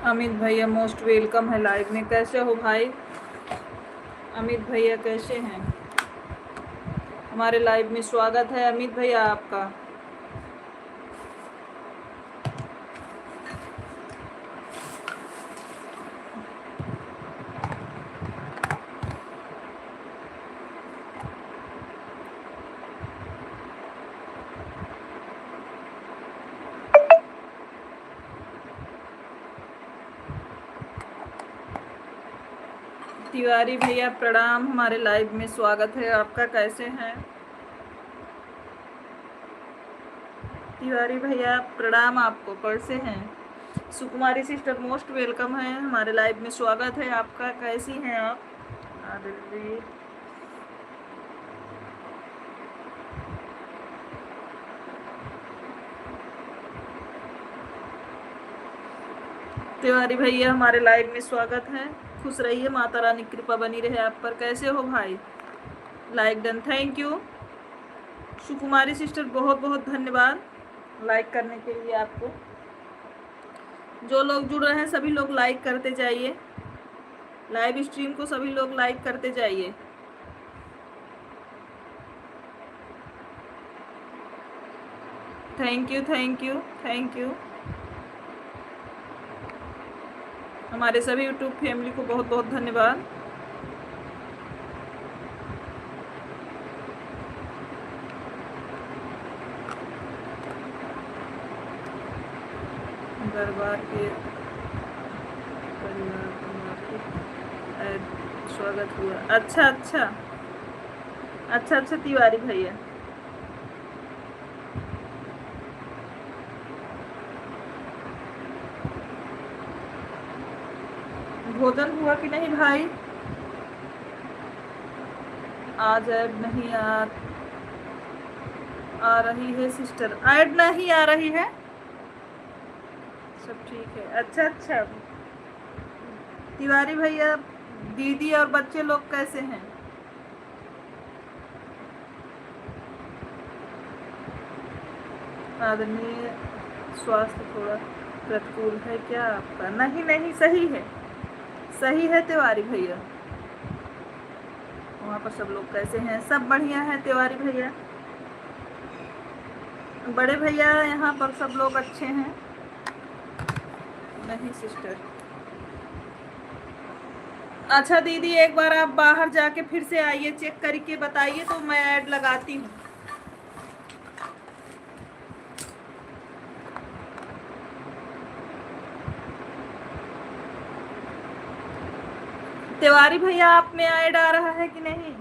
अमित भैया most welcome है live में। कैसे हो भाई अमित भैया, कैसे हैं? हमारे लाइव में स्वागत है अमित भैया आपका। तिवारी भैया प्रणाम, हमारे लाइव में स्वागत है आपका। कैसे हैं तिवारी भैया? प्रणाम आपको, कैसे हैं? सुकुमारी सिस्टर मोस्ट वेलकम है, हमारे लाइव में स्वागत है आपका। कैसी हैं आप? आदिल तिवारी भैया हमारे लाइव में स्वागत है। खुश रहिए, माता रानी की कृपा बनी रहे आप पर। कैसे हो भाई? Like done, thank you Sukumari sister, बहुत बहुत धन्यवाद लाइक करने के लिए आपको। जो लोग जुड़ रहे हैं सभी लोग लाइक करते जाइए, लाइव स्ट्रीम को सभी लोग लाइक करते जाइए। Thank you thank you thank you. हमारे सभी यूट्यूब फैमिली को बहुत बहुत धन्यवाद। दरबार के परिवार स्वागत हुआ। अच्छा अच्छा अच्छा अच्छा तिवारी भैया, भोजन हुआ कि नहीं भाई? आज ऐड नहीं आ रही है सिस्टर, ऐड नहीं आ रही है। सब ठीक है। अच्छा अच्छा तिवारी भैया, दीदी और बच्चे लोग कैसे हैं? आदरणीय, स्वास्थ्य थोड़ा प्रतिकूल है क्या आपका? नहीं नहीं, सही है, सही है तिवारी भैया। वहाँ पर सब लोग कैसे हैं? सब बढ़िया है तिवारी भैया। बड़े भैया यहाँ पर सब लोग अच्छे हैं। नहीं सिस्टर। अच्छा दीदी, एक बार आप बाहर जाके फिर से आइए, चेक करके बताइए तो मैं ऐड लगाती हूँ। तिवारी भैया आप में ऐड आ रहा है कि नहीं?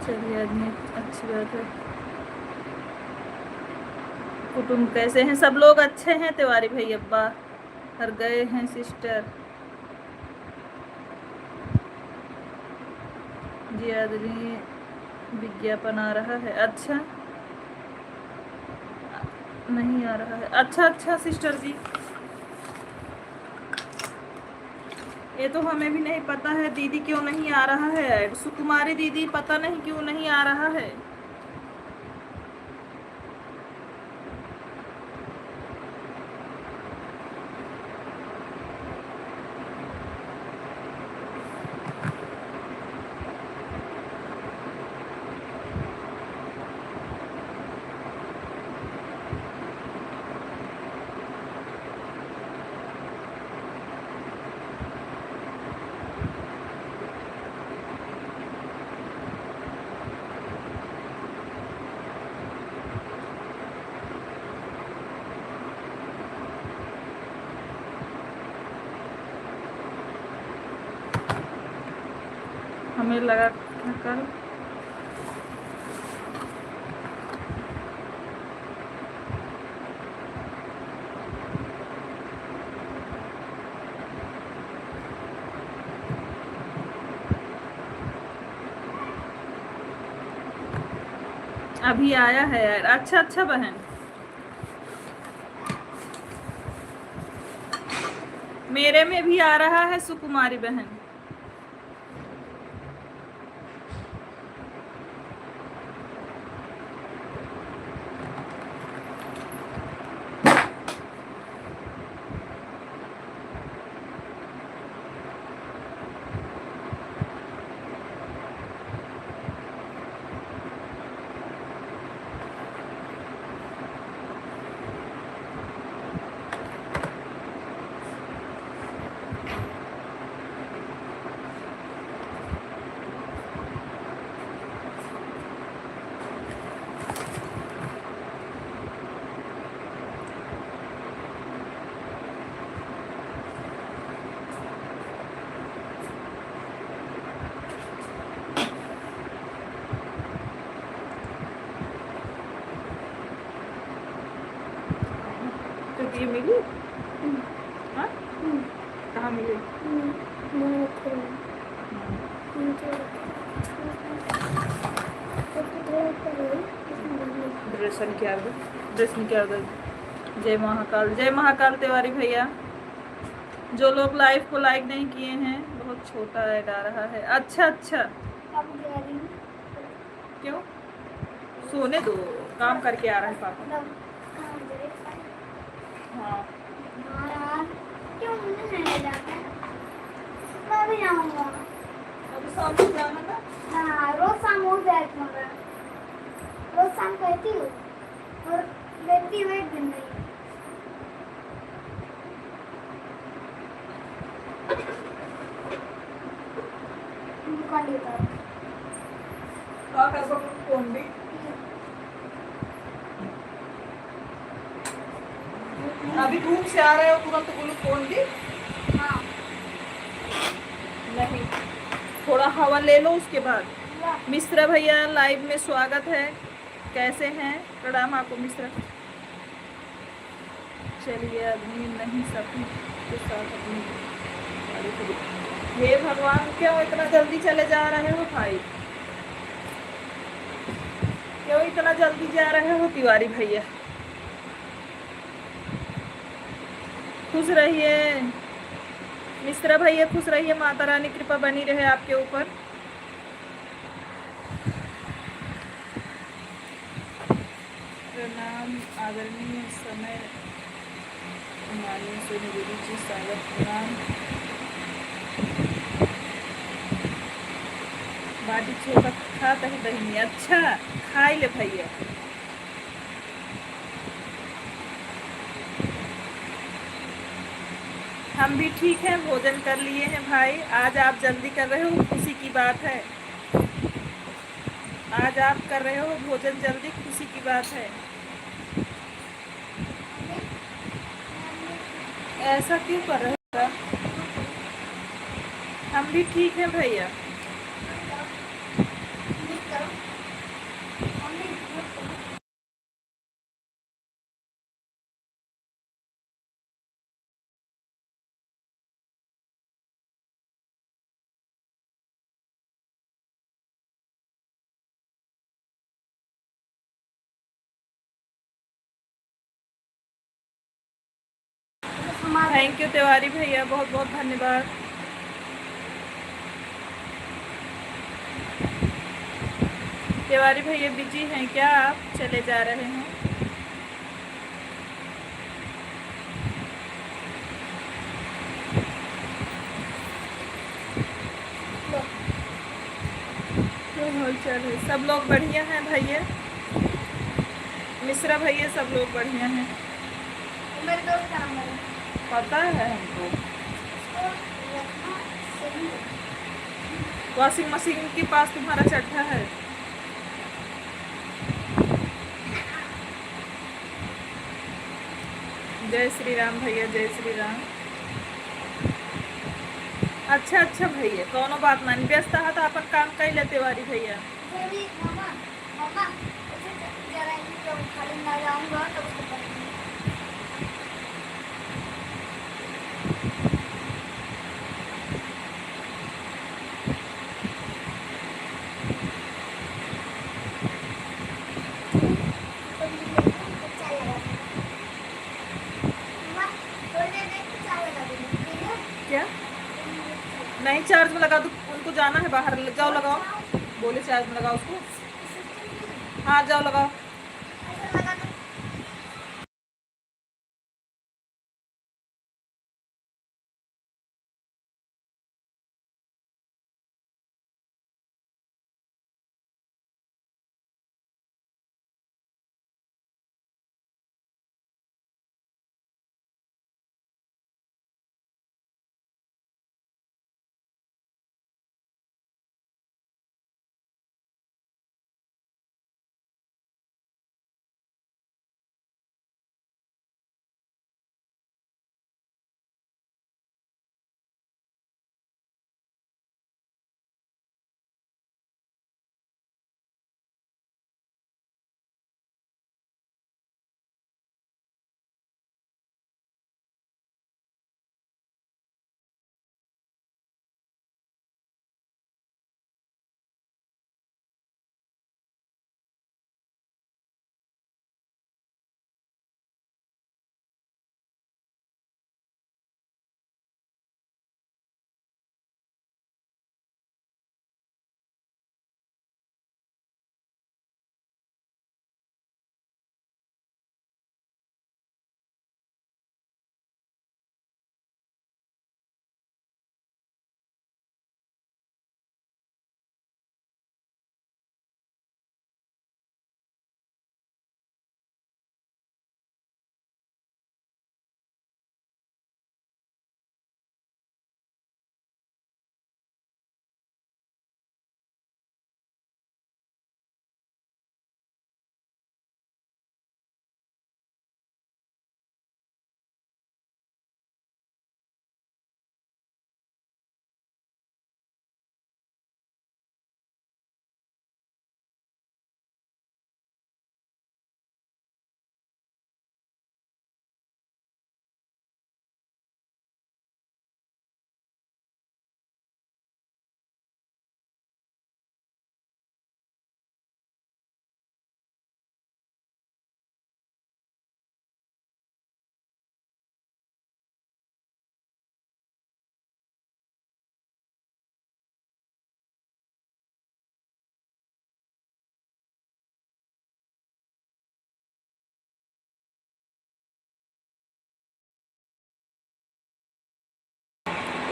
चलिए आदमी, अच्छी बात है। कुटुंब कैसे हैं? सब लोग अच्छे हैं तिवारी भैया। बाहर गए हैं सिस्टर जी। आदमी विज्ञापन आ रहा है? अच्छा, नहीं आ रहा है। अच्छा अच्छा सिस्टर जी, ये तो हमें भी नहीं पता है दीदी क्यों नहीं आ रहा है। सुकुमारी दीदी, पता नहीं क्यों नहीं आ रहा है। हमें लगा कल अभी आया है यार। अच्छा अच्छा बहन, मेरे में भी आ रहा है सुकुमारी बहन। तो ये मिली? हाँ, कहाँ मिली? ड्रेस क्या ड्रेस क्या? जय महाकाल, जय महाकाल तिवारी भैया। जो लोग लाइव को लाइक नहीं किए हैं, बहुत छोटा ऐड आ रहा है। अच्छा अच्छा, क्यों? सोने दो, काम करके आ रहा है पापा। हाँ मैं भी जाऊंगा। अभी शाम को जाना ना। हाँ, रोज शाम हो जाए मगर रोज शाम कहती हूँ और लेती हुए दिन नहीं। दुकान लेता हूँ। फोन भी अभी धूप से आ रहे हो तुरंत बोलो फोन भी। हाँ, नहीं, थोड़ा हवा ले लो उसके बाद। मिश्रा भैया लाइव में स्वागत है, कैसे हैं? प्रणाम आपको मिश्रा। चलिए आदमी नहीं सभी के साथ अपनी। हे भगवान, क्यों इतना जल्दी चले जा रहे हो भाई? क्यों इतना जल्दी जा रहे हो तिवारी भैया? खुश रहिए मिश्रा भैया, खुश रहिए। माता रानी कृपा बनी रहे आपके ऊपर। प्रणाम आदरणीय समय माननीय सोनी देवी जी, स्वागत प्रणाम। बाटी चोखा खाता है बहनी? अच्छा, खाई ले भैया। हम भी ठीक हैं, भोजन कर लिए हैं भाई। आज आप जल्दी कर रहे हो, खुशी की बात है। आज आप कर रहे हो भोजन जल्दी, खुशी की बात है। ऐसा क्यों कर रहे हो? हम भी ठीक हैं भैया। थैंक यू तिवारी भैया, बहुत बहुत धन्यवाद। तिवारी भैया बिजी हैं क्या आप? चले जा रहे हैं? क्या हाल चाल है? सब लोग बढ़िया हैं भैया। मिश्रा भैया सब लोग बढ़िया हैं। मेरे दोस्त का नंबर है। पता है हमको। वॉशिंग मशीन के पास तुम्हारा चड्ढा है। जय श्री राम भैया, जय श्री राम। अच्छा अच्छा भैया, कोनो बात नहीं, व्यस्त है तो अपन काम कर ले तिवारी भैया। मामा मामा उसे जरा जब खाली ना जाऊंगा तब उसको पकड़ूंगा। नहीं चार्ज में लगा दो, उनको जाना है बाहर, जाओ लगाओ, बोले चार्ज में लगाओ उसको। हाँ जाओ लगाओ। ऐसा लगा दो।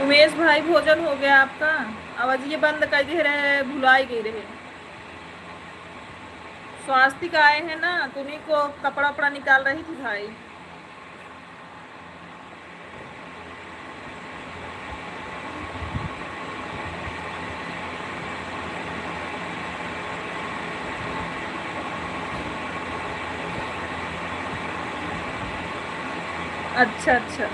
उमेश भाई भोजन हो गया आपका? आवाज ये बंद कर दे रहे, भुलाई गई रहे। स्वास्तिक आए हैं ना, तो उन्हीं को कपड़ा वपड़ा निकाल रही थी भाई। अच्छा अच्छा।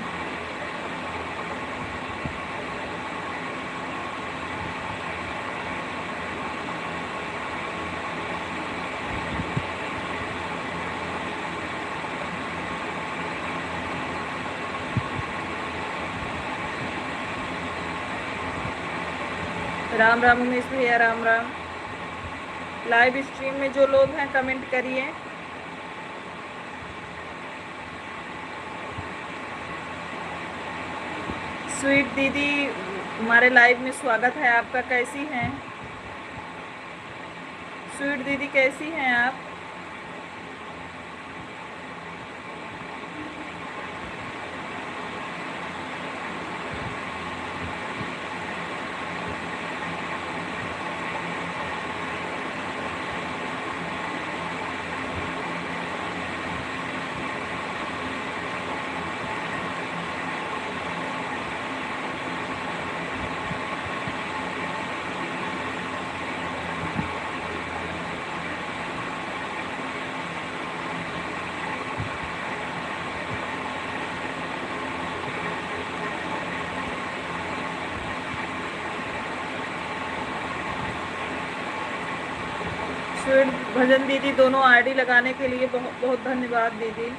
राम राम उमेश भैया, राम राम। लाइव स्ट्रीम में जो लोग हैं कमेंट करिए। स्वीट दीदी हमारे लाइव में स्वागत है आपका, कैसी हैं? स्वीट दीदी कैसी हैं आप? स्वीट भजन दीदी दोनों आईडी लगाने के लिए बहुत बहुत धन्यवाद दीदी।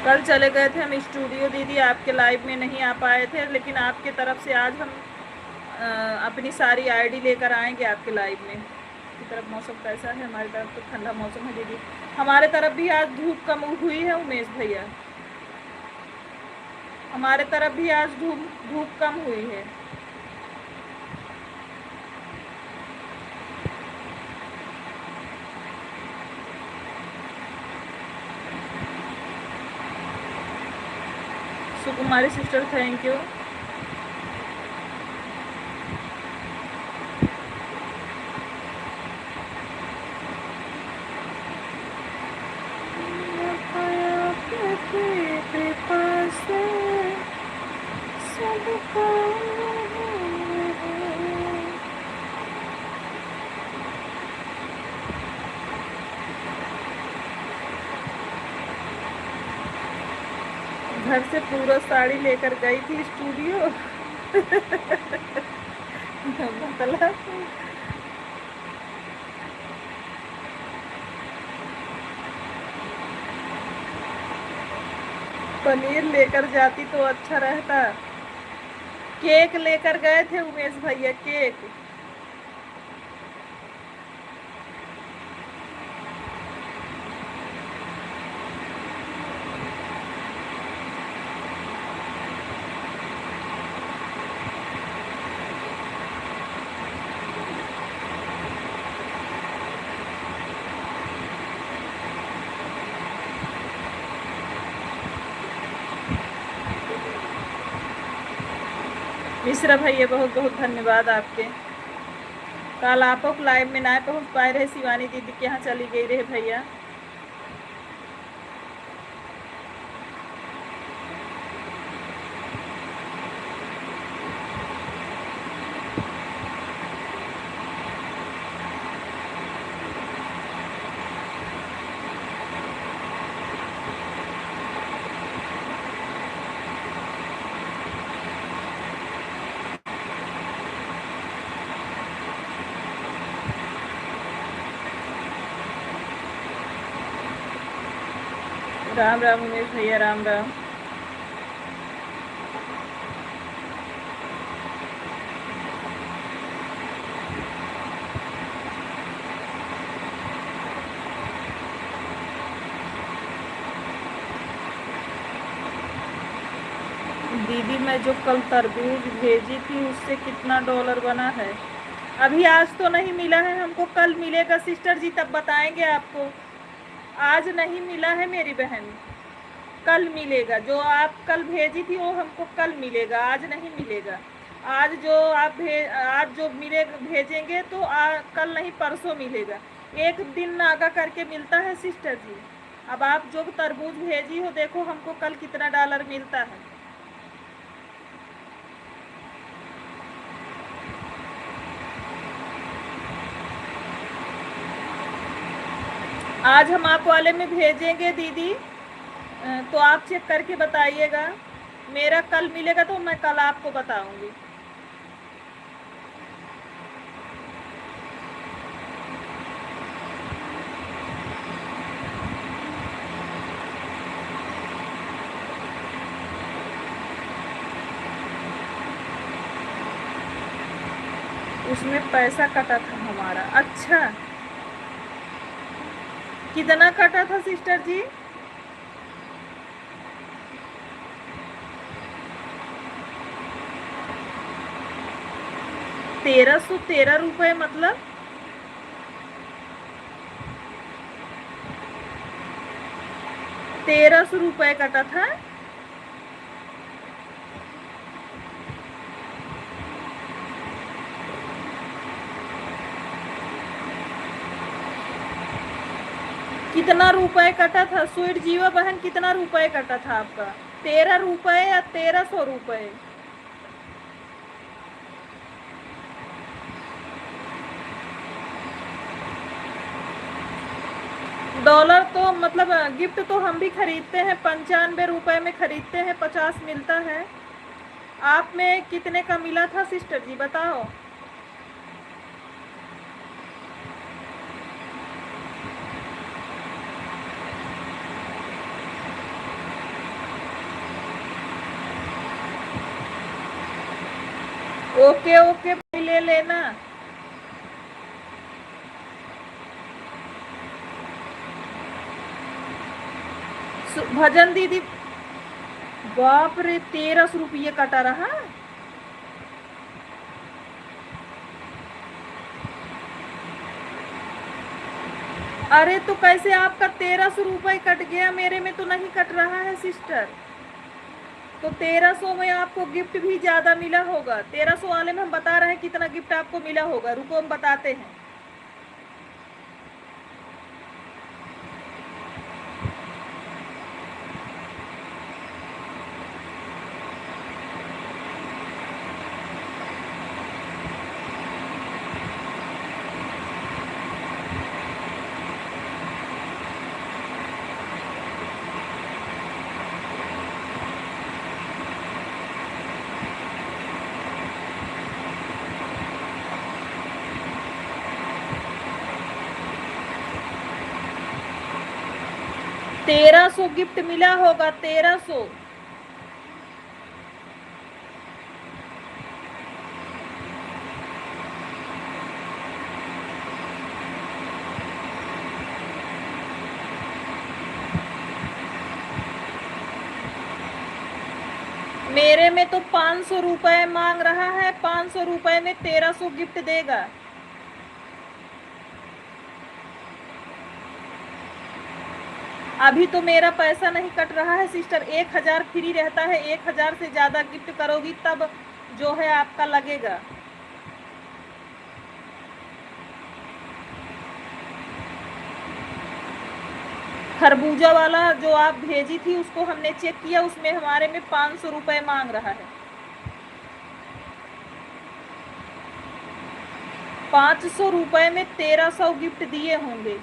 कल चले गए थे हम स्टूडियो दीदी, आपके लाइव में नहीं आ पाए थे, लेकिन आपके तरफ से आज हम अपनी सारी आईडी लेकर आएंगे आपके लाइव में। आपकी तरफ मौसम कैसा है? हमारी तरफ तो ठंडा मौसम है दीदी। हमारे तरफ भी आज धूप कम हुई है उमेश भैया, हमारे तरफ भी आज धूप धूप कम हुई है। सुकुमारी सिस्टर थैंक यू। घर से पूरा साड़ी लेकर गई थी स्टूडियो। मतलब पनीर लेकर जाती तो अच्छा रहता। केक लेकर गए थे उमेश भैया, केक। मिश्रा भैया बहुत बहुत धन्यवाद आपके। कल आप लोग लाइव में ना पहुंच पाए रहे, शिवानी दीदी के यहाँ चली गई रहे भैया। राम राम उमेश भैया, राम राम। दीदी मैं जो कल तरबूज भेजी थी उससे कितना डॉलर बना है? अभी आज तो नहीं मिला है हमको, कल मिलेगा सिस्टर जी, तब बताएंगे आपको। आज नहीं मिला है मेरी बहन, कल मिलेगा। जो आप कल भेजी थी वो हमको कल मिलेगा, आज नहीं मिलेगा। आज जो आप आज जो भेजेंगे तो कल नहीं परसों मिलेगा। एक दिन आगा करके मिलता है सिस्टर जी। अब आप जो तरबूज भेजी हो, देखो हमको कल कितना डॉलर मिलता है। आज हम आप वाले में भेजेंगे दीदी, तो आप चेक करके बताइएगा। मेरा कल मिलेगा तो मैं कल आपको बताऊंगी। उसमें पैसा कटा था हमारा। अच्छा, कितना कटा था सिस्टर जी? ₹1313 मतलब 1300 रुपये कटा था। कितना रुपए कटा था स्वीट जीवा बहन? कितना रुपए कटा था आपका? 13 रुपये या 1300 रुपये? डॉलर तो मतलब गिफ्ट तो हम भी खरीदते हैं, 95 रुपये में खरीदते हैं, 50 मिलता है। आप में कितने का मिला था सिस्टर जी बताओ? ओके ओके भाई, ले लेना। भजन दीदी, बाप रे 1300 रुपये कटा रहा। अरे तो कैसे आपका 1300 रुपये कट गया, मेरे में तो नहीं कट रहा है सिस्टर। तो 1300 में आपको गिफ्ट भी ज्यादा मिला होगा। 1300 वाले में हम बता रहे हैं कितना गिफ्ट आपको मिला होगा, रुको हम बताते हैं। तेरह सौ गिफ्ट मिला होगा, 1300। मेरे में तो 500 रुपए मांग रहा है, 500 रुपए में 1300 गिफ्ट देगा। अभी तो मेरा पैसा नहीं कट रहा है सिस्टर, 1000 फ्री रहता है। 1000 से ज्यादा गिफ्ट करोगी तब जो है आपका लगेगा। खरबूजा वाला जो आप भेजी थी उसको हमने चेक किया, उसमें हमारे में 500 रुपए मांग रहा है। 500 रुपए में 1300 गिफ्ट दिए होंगे।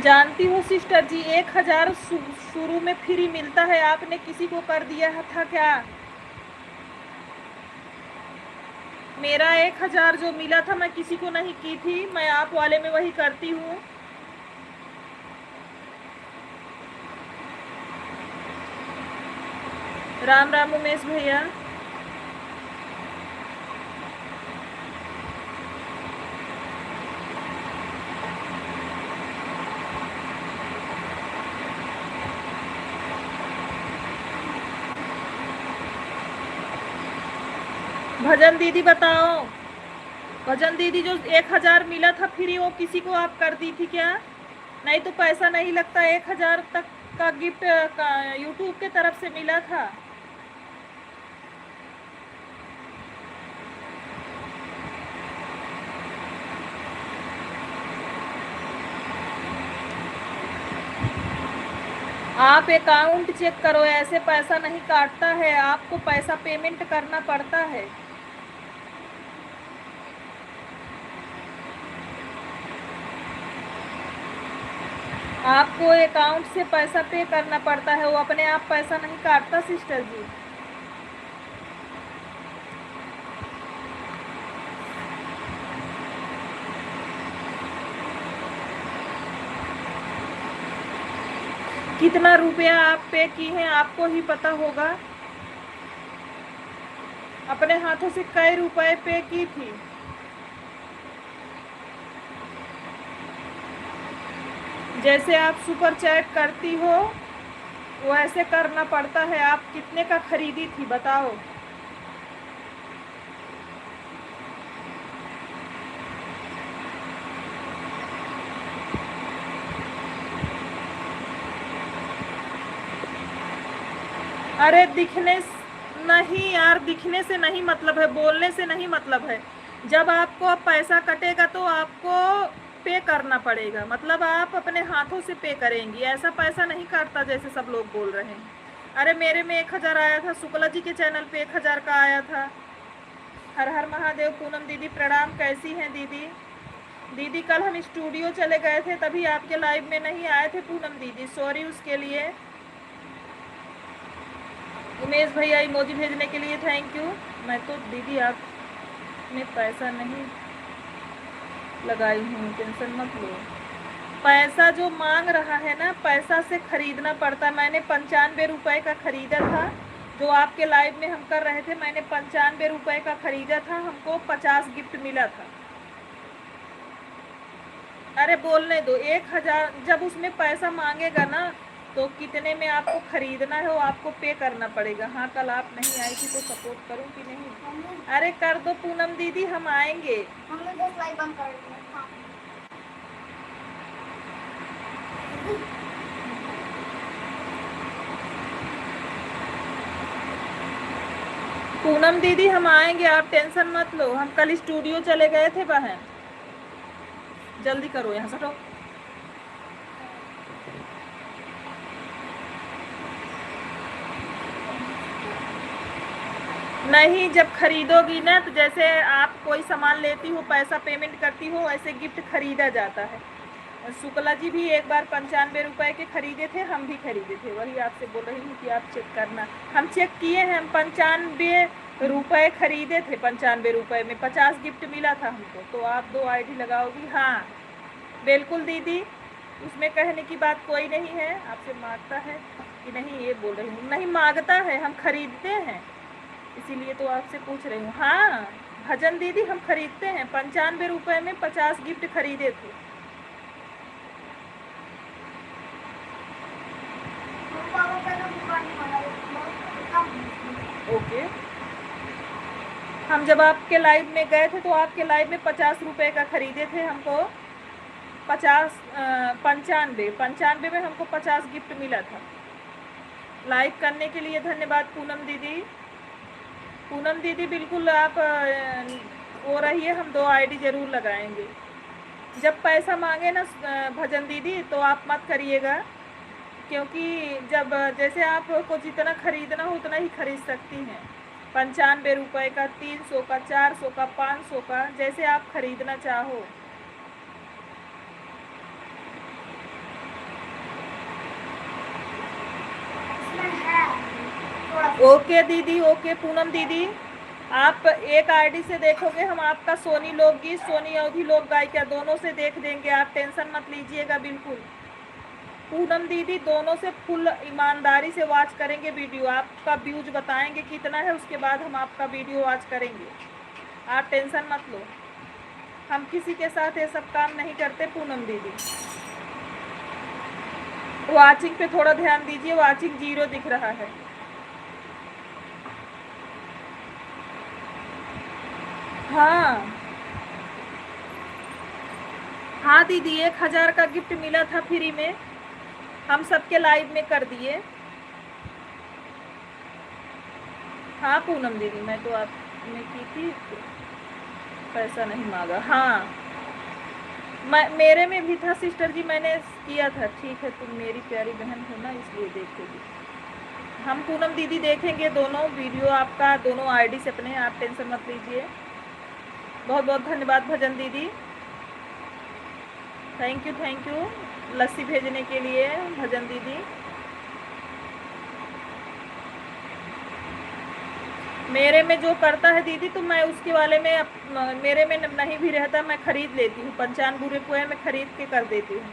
जानती हो सिस्टर जी, 1000 शुरू में फ्री मिलता है, आपने किसी को कर दिया था क्या? मेरा 1000 जो मिला था मैं किसी को नहीं की थी, मैं आप वाले में वही करती हूँ। राम राम उमेश भैया। भजन दीदी बताओ, भजन दीदी जो 1000 मिला था फ्री, वो किसी को आप कर दी थी क्या? नहीं तो पैसा नहीं लगता, 1000 तक का गिफ्ट का यूट्यूब के तरफ से मिला था। आप अकाउंट चेक करो, ऐसे पैसा नहीं काटता है, आपको पैसा पेमेंट करना पड़ता है। आपको अकाउंट से पैसा पे करना पड़ता है, वो अपने आप पैसा नहीं काटता सिस्टर जी। कितना रुपया आप पे की हैं आपको ही पता होगा। अपने हाथों से कई रुपए पे की थी। जैसे आप सुपर चैट करती हो वैसे करना पड़ता है। आप कितने का खरीदी थी बताओ। अरे दिखने नहीं यार, दिखने से नहीं मतलब है, बोलने से नहीं मतलब है। जब आपको पैसा कटेगा तो आपको पे करना पड़ेगा, मतलब आप अपने हाथों से पे करेंगी, ऐसा पैसा नहीं काटता जैसे सब लोग बोल रहे हैं। अरे मेरे में 1000 आया था, शुक्ला जी के चैनल पे 1000 का आया था। हर हर महादेव। पूनम दीदी प्रणाम, कैसी हैं दीदी? दीदी कल हम स्टूडियो चले गए थे तभी आपके लाइव में नहीं आए थे पूनम दीदी, सॉरी उसके लिए। उमेश भैया इमोजी भेजने के लिए थैंक यू। मैं तो दीदी आप में पैसा नहीं लगाई हूँ, टेंशन मत लो। पैसा जो मांग रहा है ना, पैसा से खरीदना पड़ता। मैंने 95 रुपए का खरीदा था जो आपके लाइव में हम कर रहे थे, मैंने 95 रुपए का खरीदा था, हमको 50 गिफ्ट मिला था। अरे बोलने दो, 1000 जब उसमें पैसा मांगेगा ना, तो कितने में आपको खरीदना है वो आपको पे करना पड़ेगा। हाँ, कल आप नहीं आई थी तो सपोर्ट करूं कि नहीं? अरे कर दो पूनम दीदी, हम आएंगे। हमने 10 लाइक बंद कर दिया। हाँ। पूनम दीदी हम आएंगे, आप टेंशन मत लो। हम कल स्टूडियो चले गए थे बहन। जल्दी करो, यहाँ से हटो। नहीं, जब खरीदोगी ना, तो जैसे आप कोई सामान लेती हो, पैसा पेमेंट करती हो, ऐसे गिफ्ट खरीदा जाता है। शुक्ला जी भी एक बार 95 रुपए के खरीदे थे, हम भी खरीदे थे। वही आपसे बोल रही हूँ कि आप चेक करना। हम चेक किए हैं, हम 95 रुपए खरीदे थे। 95 रुपए में 50 गिफ्ट मिला था हमको। तो आप 2 आईडी लगाओगी? हाँ बिल्कुल दीदी, उसमें कहने की बात कोई नहीं है। आपसे मांगता है कि नहीं, ये बोल रही हूँ। नहीं मांगता है, हम खरीदते हैं, इसीलिए तो आपसे पूछ रही हूँ। हाँ भजन दीदी, हम खरीदते हैं। 95 रुपए में 50 गिफ्ट खरीदे थे। ओके, हम जब आपके लाइव में गए थे तो आपके लाइव में 50 रुपए का खरीदे थे। हमको 95 में हमको 50 गिफ्ट मिला था। लाइक करने के लिए धन्यवाद पूनम दीदी। पूनम दीदी बिल्कुल आप वो रहिए, हम 2 आईडी जरूर लगाएंगे। जब पैसा मांगे ना भजन दीदी, तो आप मत करिएगा, क्योंकि जब जैसे आपको जितना खरीदना हो उतना ही खरीद सकती हैं। 95 रुपए का, 300 का, 400 का, 500 का, जैसे आप खरीदना चाहो। ओके दीदी, ओके पूनम दीदी। आप एक आईडी से देखोगे, हम आपका सोनी लोकगीत, सोनी अवधि लोक गायिका दोनों से देख देंगे। आप टेंशन मत लीजिएगा बिल्कुल। पूनम दीदी दोनों से फुल ईमानदारी से वॉच करेंगे वीडियो। आपका व्यूज बताएंगे कितना है, उसके बाद हम आपका वीडियो वॉच करेंगे। आप टेंशन मत लो, हम किसी के साथ ये सब काम नहीं करते पूनम दीदी। वॉचिंग पे थोड़ा ध्यान दीजिए, वॉचिंग 0 दिख रहा है। हाँ हाँ दीदी, 1000 का गिफ्ट मिला था फ्री में, हम सबके लाइव में कर दिए। हाँ पूनम दीदी, मैं तो आपने की थी, पैसा नहीं मांगा। हाँ मेरे में भी था सिस्टर जी, मैंने किया था। ठीक है, तुम मेरी प्यारी बहन हो ना, इसलिए देखोगी। हम पूनम दीदी देखेंगे दोनों वीडियो आपका, दोनों आईडी से अपने। आप टेंशन मत लीजिए। बहुत बहुत धन्यवाद भजन दीदी, थैंक यू लस्सी भेजने के लिए भजन दीदी। मेरे में जो करता है दीदी, तो मैं उसके वाले में, मेरे में नहीं भी रहता, मैं खरीद लेती हूँ। 95 रुपये में खरीद के कर देती हूँ।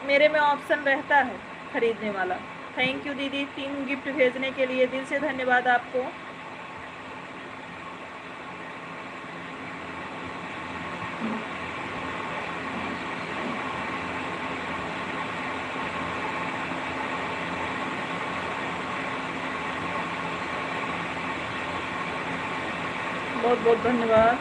मेरे में ऑप्शन रहता है खरीदने वाला। थैंक यू दीदी, 3 गिफ्ट भेजने के लिए दिल से धन्यवाद आपको। बहुत बहुत धन्यवाद।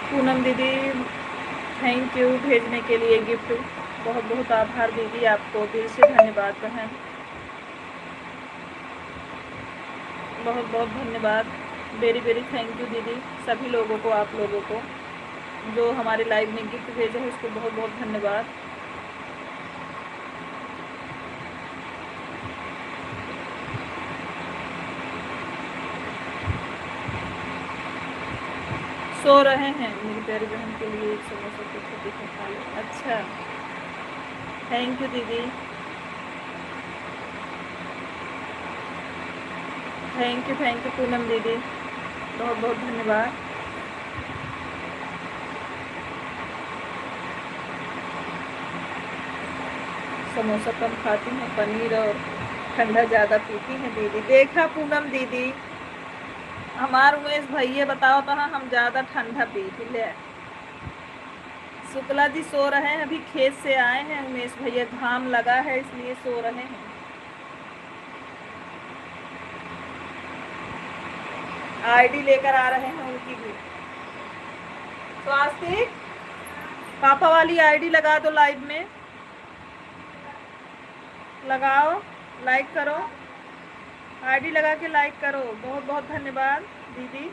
पूनम दीदी थैंक यू भेजने के लिए गिफ्ट। बहुत बहुत आभार दीदी, आपको दिल से धन्यवाद बहन। बहुत बहुत धन्यवाद, वेरी वेरी थैंक यू दीदी। सभी लोगों को, आप लोगों को जो हमारे लाइव में गिफ्ट भेजे हैं, उसको बहुत बहुत धन्यवाद। सो रहे हैं मेरी प्यारी बहन के लिए एक समोसा कुछ खा लो। अच्छा थैंक यू दीदी। थैंक यू पूनम दीदी, बहुत बहुत धन्यवाद। समोसा कम खाती हैं, पनीर और ठंडा ज़्यादा पीती हैं दीदी। देखा पूनम दीदी, हमार उमेश भैया बताओ तो हम ज़्यादा ठंडा पी ले। शुक्ला जी सो रहे हैं, अभी खेत से आए हैं उमेश भैया, घाम लगा है इसलिए सो रहे हैं। आईडी लेकर आ रहे हैं उनकी भी। स्वास्तिक पापा वाली आईडी लगा दो, लाइव में लगाओ, लाइक करो, आईडी लगा के लाइक करो। बहुत बहुत धन्यवाद दीदी।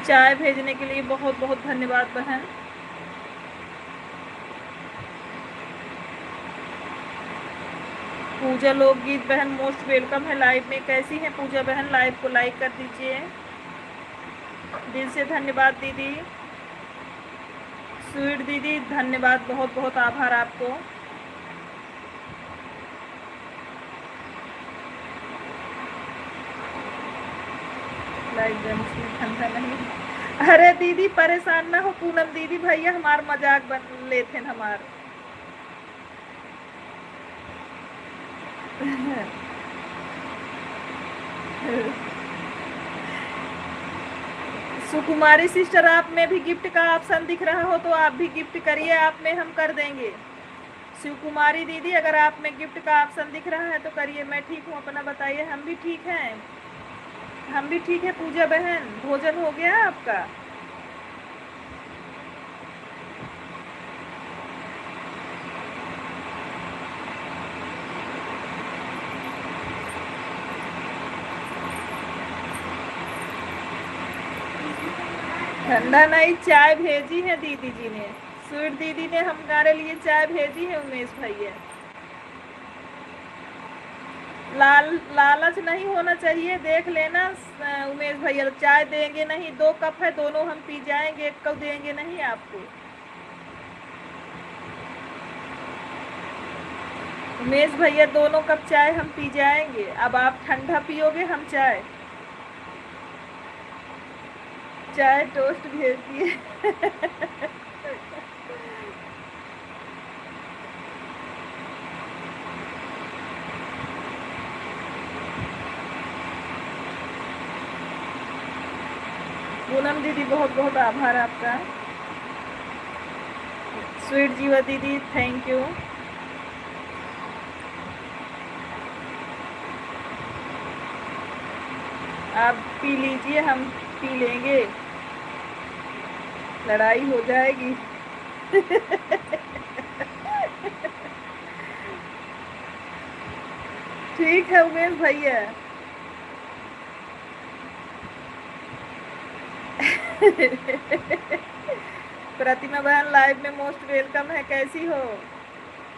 चाय भेजने के लिए बहुत बहुत धन्यवाद बहन। पूजा लोकगीत बहन मोस्ट वेलकम है लाइव में। कैसी है पूजा बहन? लाइव को लाइक कर दीजिए, दिल से धन्यवाद दीदी। स्वीट दीदी धन्यवाद, बहुत बहुत आभार आपको। लाइक में ठंडा नहीं। अरे दीदी परेशान ना हो पूनम दीदी, भैया हमार मजाक बन लेते हमार। सुकुमारी सिस्टर, आप में भी गिफ्ट का ऑप्शन दिख रहा हो तो आप भी गिफ्ट करिए, आप में हम कर देंगे। शिवकुमारी दीदी, अगर आप में गिफ्ट का ऑप्शन दिख रहा है तो करिए। मैं ठीक हूँ, अपना बताइए। हम भी ठीक हैं, हम भी ठीक है। पूजा बहन, भोजन हो गया आपका? ठंडा नहीं, चाय भेजी है दीदी जी ने, स्वीट दीदी ने हमारे लिए चाय भेजी है उमेश भैया। लालच नहीं होना चाहिए, देख लेना उमेश भैया, चाय देंगे नहीं, 2 कप है, दोनों हम पी जाएंगे, 1 कप देंगे नहीं आपको। उमेश भैया, दोनों कप चाय हम पी जाएंगे। अब आप ठंडा पियोगे, हम चाय। चाय टोस्ट भेज दिए। पूनम दीदी बहुत बहुत आभार आपका। स्वीट जीवा दीदी थैंक यू। आप पी लीजिए, हम पी लेंगे, लड़ाई हो जाएगी। ठीक है उमेश भैया। प्रतिमा बहन लाइव में मोस्ट वेलकम है। कैसी हो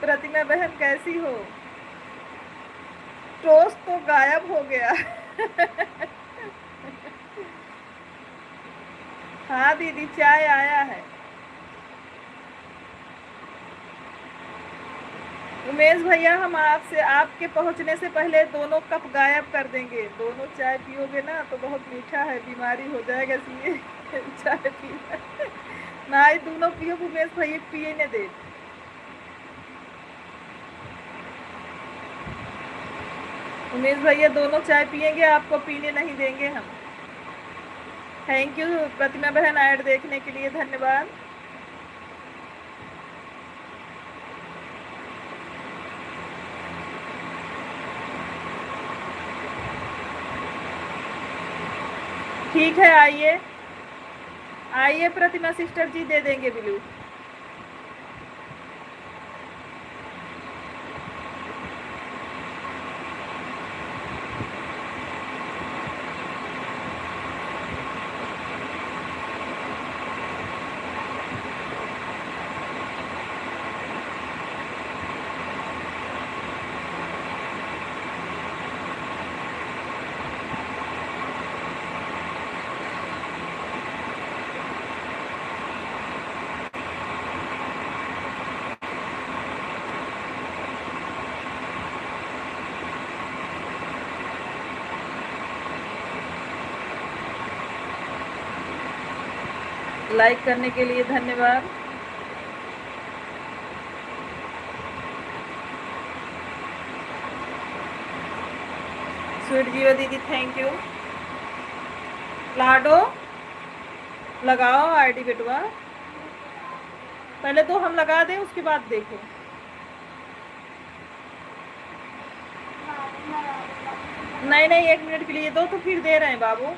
प्रतिमा बहन, कैसी हो? टोस्ट तो गायब हो गया। हाँ दीदी, चाय आया है। उमेश भैया, हम आपसे आपके पहुंचने से पहले दोनों कप गायब कर देंगे। दोनों चाय पियोगे ना तो बहुत मीठा है, बीमारी हो जाएगा, इसलिए चाय पीना ना ही दोनों पियो। उमेश भैया पिए न दे। उमेश भैया दोनों चाय पियेंगे, आपको पीने नहीं देंगे हम। थैंक यू प्रतिमा बहन, ऐड देखने के लिए धन्यवाद। ठीक है, आइए आइए प्रतिमा सिस्टर जी, दे देंगे ब्लू। लाइक करने के लिए धन्यवाद। स्वीट जीवा दीदी थैंक यू। लाडो लगाओ आईडी बेटवा, पहले तो हम लगा दें उसके बाद देखो। नहीं नहीं 1 मिनट के लिए दो तो फिर दे रहे हैं बाबू।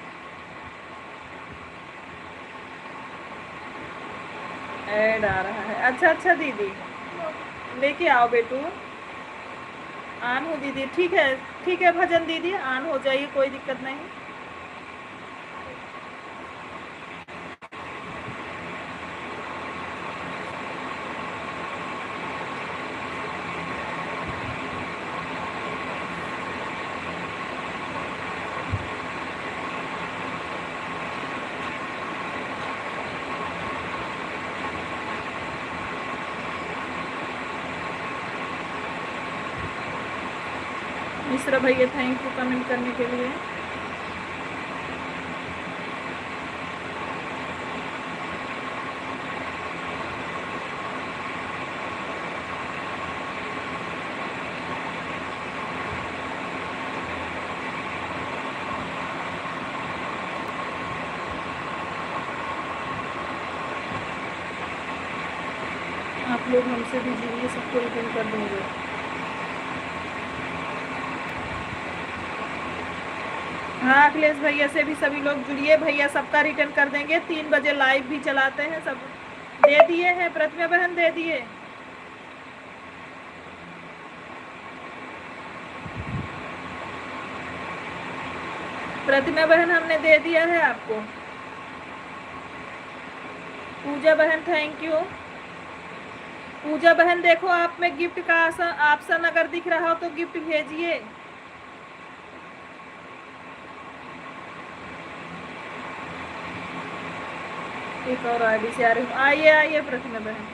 ऐड आ रहा है। अच्छा अच्छा दीदी लेके आओ बेटू। ऑन हो दीदी, ठीक है भजन दीदी ऑन हो जाइए, कोई दिक्कत नहीं। मिश्रा भैया थैंक यू कमेंट करने के लिए। आप लोग हमसे भी जुड़िए, सबको रिटर्न कर देंगे। हाँ अखिलेश भैया से भी सभी लोग जुड़िए, भैया सबका रिटर्न कर देंगे। 3 बजे लाइव भी चलाते हैं। सब दे दिए हैं, प्रतिमा बहन दे दिए। प्रतिमा बहन हमने दे दिया है आपको। पूजा बहन थैंक यू। पूजा बहन देखो आप में गिफ्ट का ऑप्शन अगर दिख रहा हो तो गिफ्ट भेजिए। एक और आईडी से आ रही हूँ, आइए आइए प्रतिमा बहन।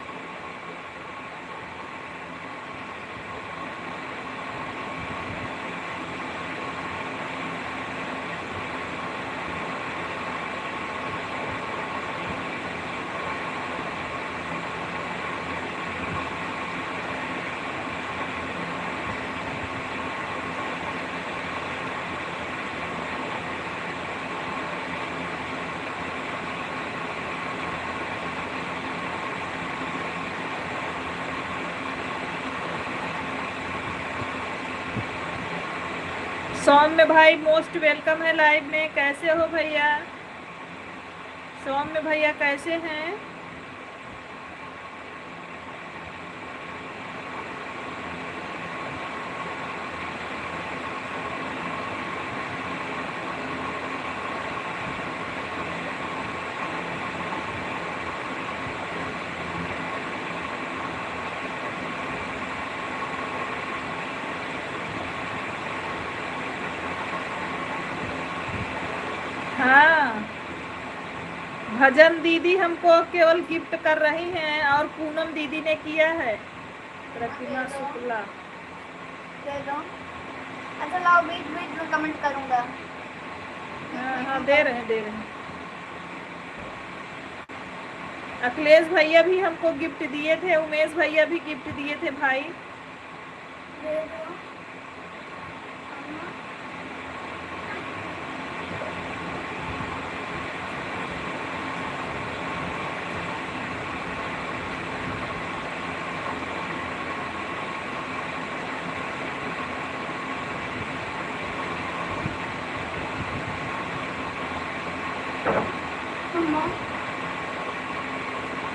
सौम्य भाई मोस्ट वेलकम है लाइव में। कैसे हो भैया? सौम्य भैया कैसे हैं? हाँ भजन दीदी हमको केवल गिफ्ट कर रही हैं और पूनम दीदी ने किया है। प्रतिमा शुक्ला दे दो। अच्छा लाओ, बीच बीच में कमेंट करूंगा। हाँ दे रहे हैं। अखिलेश भैया भी हमको गिफ्ट दिए थे, उमेश भैया भी गिफ्ट दिए थे भाई। दे दो।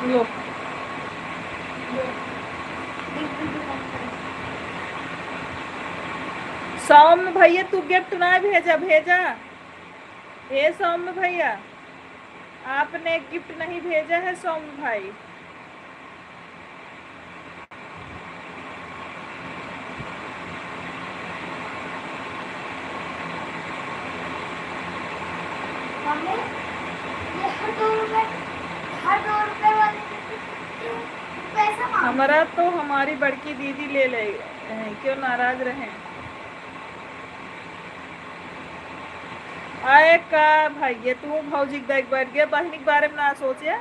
लो सौम्य भैया तू गिफ्ट ना भेजा। हे सौम्य भैया आपने गिफ्ट नहीं भेजा है सौम्य भाई। मम्मी ये हर 2 रुपए वाले पैसा मांग। हमारा तो हमारी बड़की दीदी ले ले, क्यों नाराज रहे? आए का भाई तू भौजी देख बैठ गया बहनी के बारे में ना सोचे।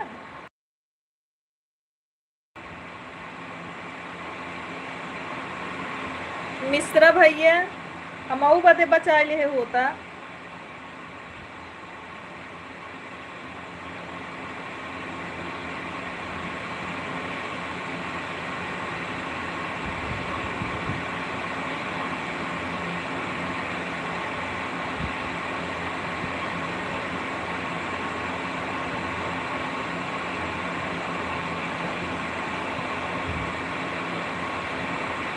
मिश्रा भैया हम बदे बचा ले होता।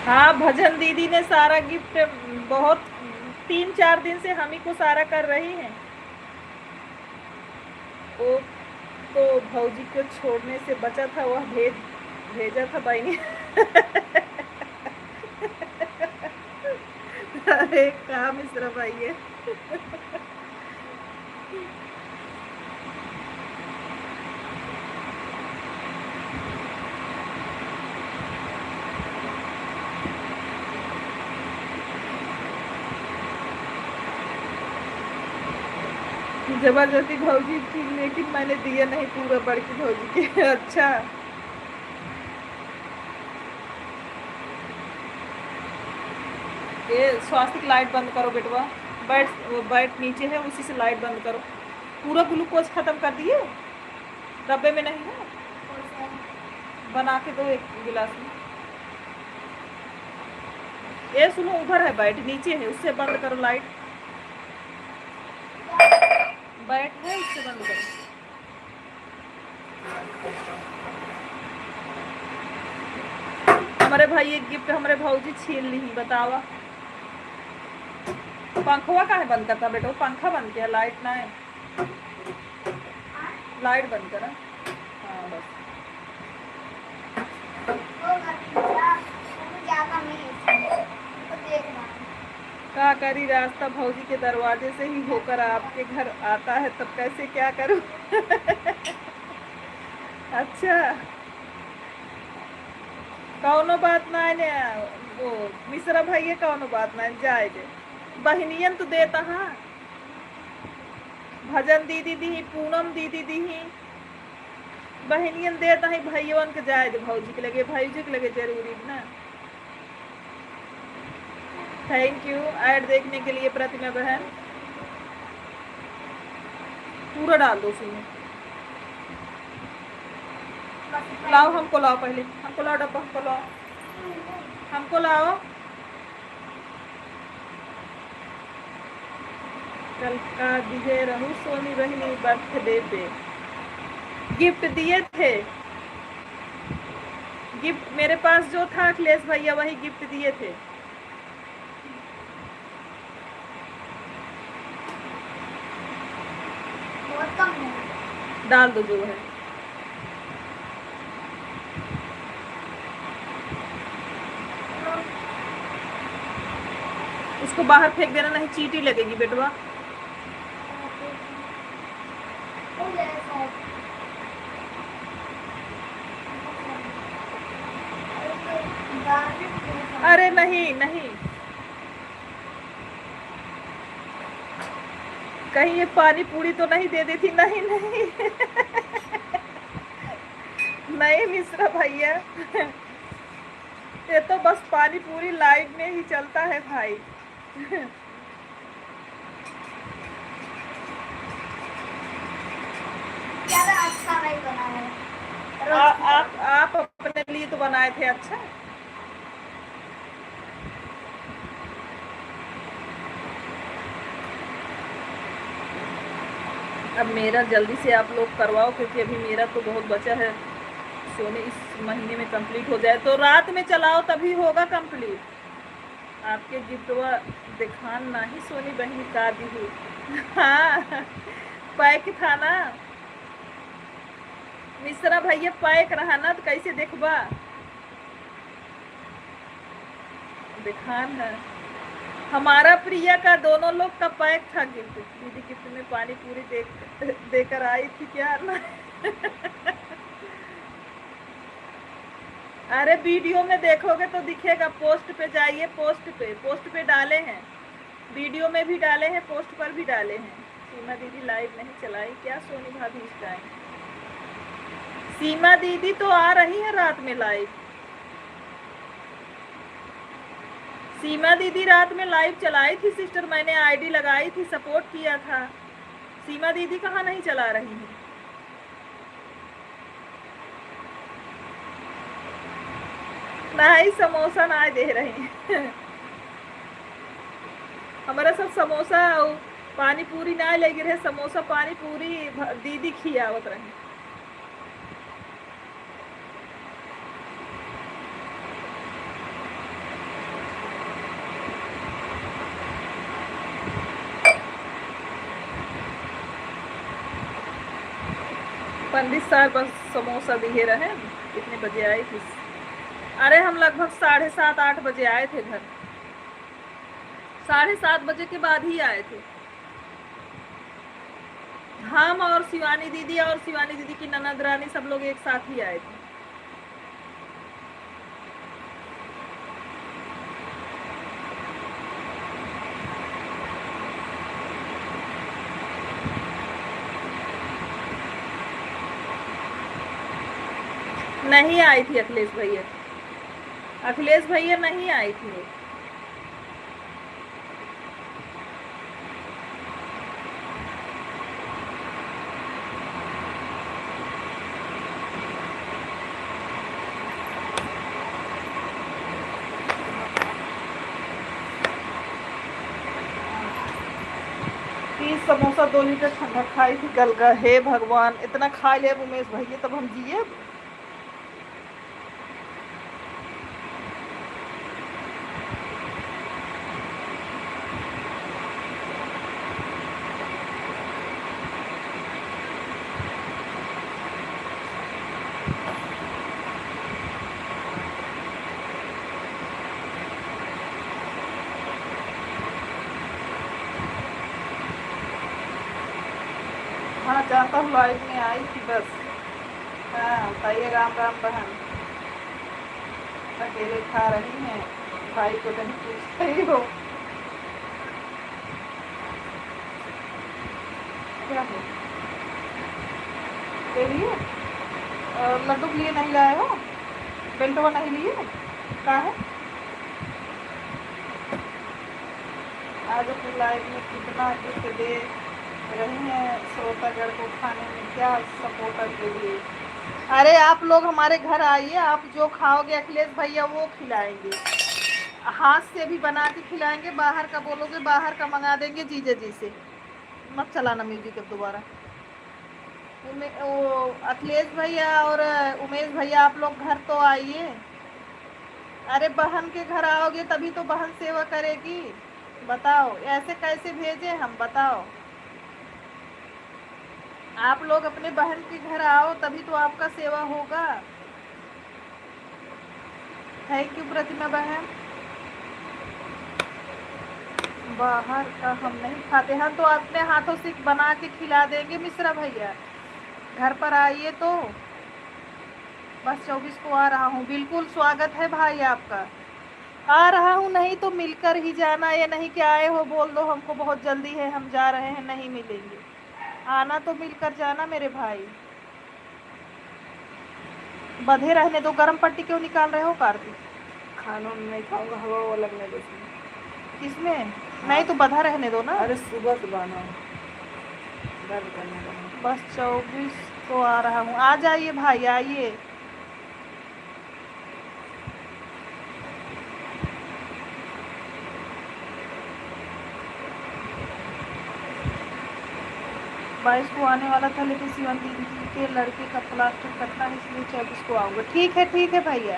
हाँ भजन दीदी ने सारा गिफ्ट बहुत 3-4 दिन से हम ही को सारा कर रही हैं। वो तो भौजी को छोड़ने से बचा था वह भेजा था भाई ने। अरे कहा मिश्रा भाई है। जबरदस्ती भौजी थी लेकिन मैंने दिया नहीं पूरा बड़की भौजी के। अच्छा ये स्वास्थ्य लाइट बंद करो बेटवा। बैठ नीचे है उसी से लाइट बंद करो। पूरा ग्लूकोज खत्म कर दिए डब्बे में नहीं है बना के दो एक गिलास में। ये सुनो उधर है बैठ नीचे है उससे बंद करो लाइट। बैठ है उससे बंद करो। हमारे भाई एक गिफ्ट हमारे भौजी छीन ली बतावा। पंखवा का है बंद करता बेटा पंखा बंद किया लाइट ना है लाइट बंद करा। हाँ बस क्या करी रास्ता भौजी के दरवाजे से ही होकर आपके घर आता है तब कैसे क्या करूं। अच्छा कौनो बात ना है वो मिश्रा भाई कौनो बात ना जाए दे बहनियन तो देता। हाँ भजन दीदी दी पूनम दीदी दी बहनियन देता है भाइयों के जाए दे भौजी के लगे भाईजी के लगे जरूरी ना। थैंक यू ऐड देखने के लिए प्रतिमा बहन। पूरा डाल दो उसमें। लाओ हमको लाओ पहले हमको लाओ डब्बा हमको लाओ। कल का दिए रहू सोनी बहनी बर्थडे पे गिफ्ट दिए थे। गिफ्ट मेरे पास जो था अखिलेश भैया वही गिफ्ट दिए थे। बहुत कम है डाल दो जो है। उसको बाहर फेंक देना नहीं चींटी लगेगी बेटवा। अरे नहीं नहीं कहीं ये पानी पूरी तो नहीं दे देती। नहीं नहीं नहीं मिश्रा भैया ये तो बस पानी पूरी लाइट में ही चलता है भाई। ज़्यादा अच्छा नहीं बना है आप अपने लिए तो बनाए थे। अच्छा अब मेरा जल्दी से आप लोग करवाओ क्योंकि अभी मेरा तो बहुत बचा है सोने इस महीने में कंप्लीट हो जाए तो रात में चलाओ तभी होगा कंप्लीट। आपके गिफ्टवा दिखान ना ही सोनी बहनी का दी हुई। हाँ पैक था ना मिश्रा भैया पैक रहा ना तो कैसे देखबा दिखान है। हमारा प्रिया का दोनों लोग का पैक था गिफ्ट। दीदी गिफ्ट में पानी पूरी देकर आई थी क्या ना। अरे वीडियो में देखोगे तो दिखेगा पोस्ट पे जाइए पोस्ट पे डाले हैं वीडियो में भी डाले हैं पोस्ट पर भी डाले हैं। सीमा दीदी लाइव नहीं चलाई क्या सोनी भाभी इस टाइम? सीमा दीदी तो आ रही है रात में लाइव। सीमा दीदी रात में लाइव चलाई थी सिस्टर, मैंने आईडी लगाई थी, सपोर्ट किया था। सीमा दीदी कहाँ नहीं चला रही है? नहीं समोसा ना दे रहे हैं हमारा सब समोसा और पानी पूरी ना लेगी रहे, समोसा पानी पूरी दीदी खियावत रहे। पंडित साहब बस समोसा दिए रहे। कितने बजे आई थी? अरे हम लगभग 7:30-8 बजे आए थे घर। 7:30 बजे के बाद ही आए थे हम और शिवानी दीदी और शिवानी दीदी की ननद रानी, सब लोग एक साथ ही आए थे। नहीं आई थी अखिलेश भैया, अखिलेश भैया नहीं आई थी वो। समोसा 2 लीटर ठंडा खाई थी कल का। हे भगवान, इतना खा ले उमेश भैया तब हम जिए। हाँ जानता हूँ, लाइव में आई थी बस। हाँ बताइए, राम राम बहन। अकेले खा रही हैं, भाई को नहीं पूछ रही हो? क्या है ले लिए? लड्डू के लिए नहीं लाए हो? बेल्टवा नहीं लिए? कहाँ है? आज अपनी लाइव में कितना गिफ्ट दे रही हैं श्रोतागढ़ को खाने में, क्या सपोर्टर के लिए। अरे आप लोग हमारे घर आइए, आप जो खाओगे अखिलेश भैया वो खिलाएंगे, हाथ से भी बना के खिलाएंगे। बाहर का बोलोगे बाहर का मंगा देंगे जीजा जी से। मत चलाना म्यूजिक अब दोबारा। वो अखिलेश भैया और उमेश भैया आप लोग घर तो आइए। अरे बहन के घर आओगे तभी तो बहन सेवा करेगी। बताओ ऐसे कैसे भेजे हम, बताओ। आप लोग अपने बहन के घर आओ तभी तो आपका सेवा होगा। थैंक यू प्रतिमा बहन। बाहर का हम नहीं खाते हैं तो अपने हाथों से बना के खिला देंगे मिश्रा भैया। घर पर आइए तो। बस 24 को आ रहा हूँ। बिल्कुल स्वागत है भाई आपका। आ रहा हूँ, नहीं तो मिलकर ही जाना। ये नहीं कि आए हो बोल दो हमको बहुत जल्दी है हम जा रहे हैं, नहीं मिलेंगे। आना तो मिलकर जाना मेरे भाई। बंधे रहने दो। गर्म पट्टी क्यों निकाल रहे हो कार्तिक? खाना नहीं खाऊंगा, हवा वो लगने दो इसमें। किसमें? नहीं तो बंधा रहने दो ना। अरे सुबह सुबह ना दर्द करने लगा। बस 24 को आ रहा हूँ। आ जाइए भाई आइए। बाईस को आने वाला था लेकिन शिवन दीदी के लड़के का प्लास्टर कटना है इसलिए 24 को आऊँगा। ठीक है भैया,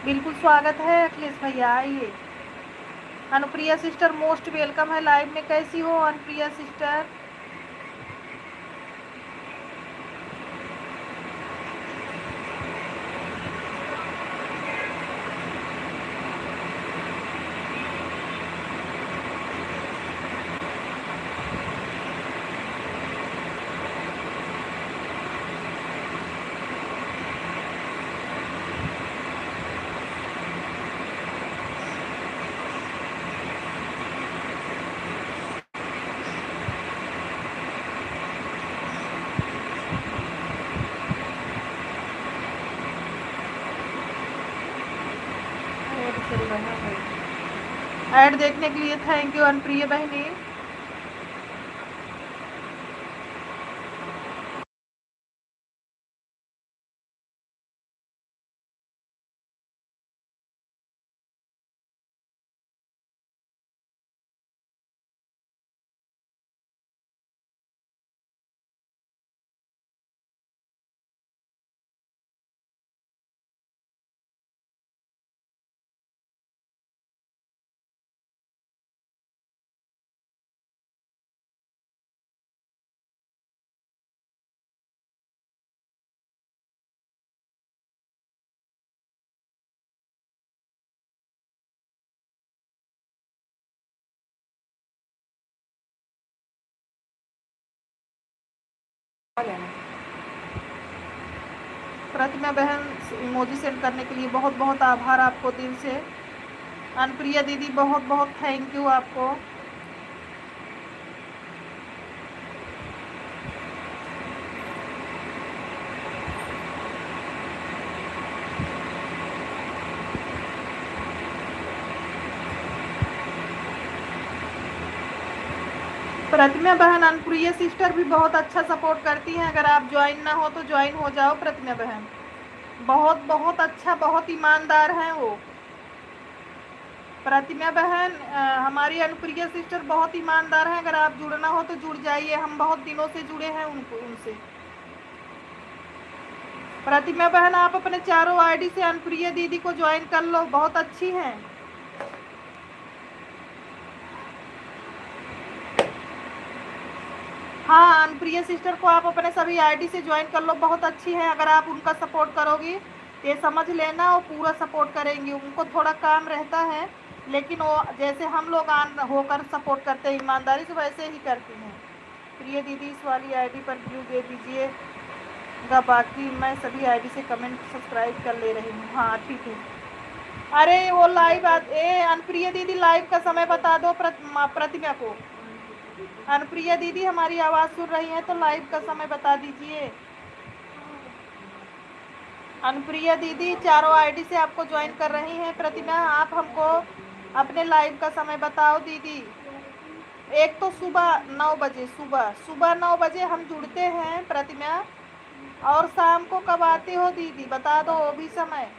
बिल्कुल स्वागत है अखिलेश भैया, आइए। अनुप्रिया सिस्टर मोस्ट वेलकम है लाइव में। कैसी हो अनुप्रिया सिस्टर? ऐड देखने के लिए थैंक यू अनप्रिय बहनी। प्रतिमा बहन इमोजी सेंड करने के लिए बहुत बहुत आभार आपको दिल से। अनप्रिया दीदी बहुत बहुत थैंक यू आपको। प्रतिमा बहन अनप्रिय सिस्टर भी बहुत अच्छा सपोर्ट करती हैं। अगर आप ज्वाइन ना हो तो ज्वाइन हो जाओ। प्रतिमा बहन बहुत बहुत अच्छा, बहुत ईमानदार हैं वो। प्रतिमा बहन हमारी अनुप्रिया सिस्टर बहुत ईमानदार हैं। अगर आप जुड़ना हो तो जुड़ जाइए, हम बहुत दिनों से जुड़े हैं उनसे। प्रतिमा बहन आप अपने चारों आईडी से अनुप्रिया दीदी को ज्वाइन कर लो, बहुत अच्छी हैं। हाँ, अनुप्रिया सिस्टर को आप अपने सभी आईडी से ज्वाइन कर लो, बहुत अच्छी हैं। अगर आप उनका सपोर्ट करोगी ये समझ लेना वो पूरा सपोर्ट करेंगी। उनको थोड़ा काम रहता है लेकिन वो जैसे हम लोग होकर सपोर्ट करते हैं ईमानदारी से, वैसे ही करती हैं। प्रिय दीदी इस वाली आईडी पर व्यू दे दीजिएगा, बाकी मैं सभी आईडी से कमेंट सब्सक्राइब कर ले रही हूँ। हाँ ठीक है। अरे वो लाइव अनुप्रिया दीदी लाइव का समय बता दो प्रतिमा को। अनुप्रिया दीदी हमारी आवाज़ सुन रही हैं तो लाइव का समय बता दीजिए। अनुप्रिया दीदी चारों आईडी से आपको ज्वाइन कर रही हैं। प्रतिमा आप हमको अपने लाइव का समय बताओ दीदी। एक तो सुबह 9 बजे, सुबह 9 बजे हम जुड़ते हैं प्रतिमा, और शाम को कब आती हो दीदी बता दो वो भी समय,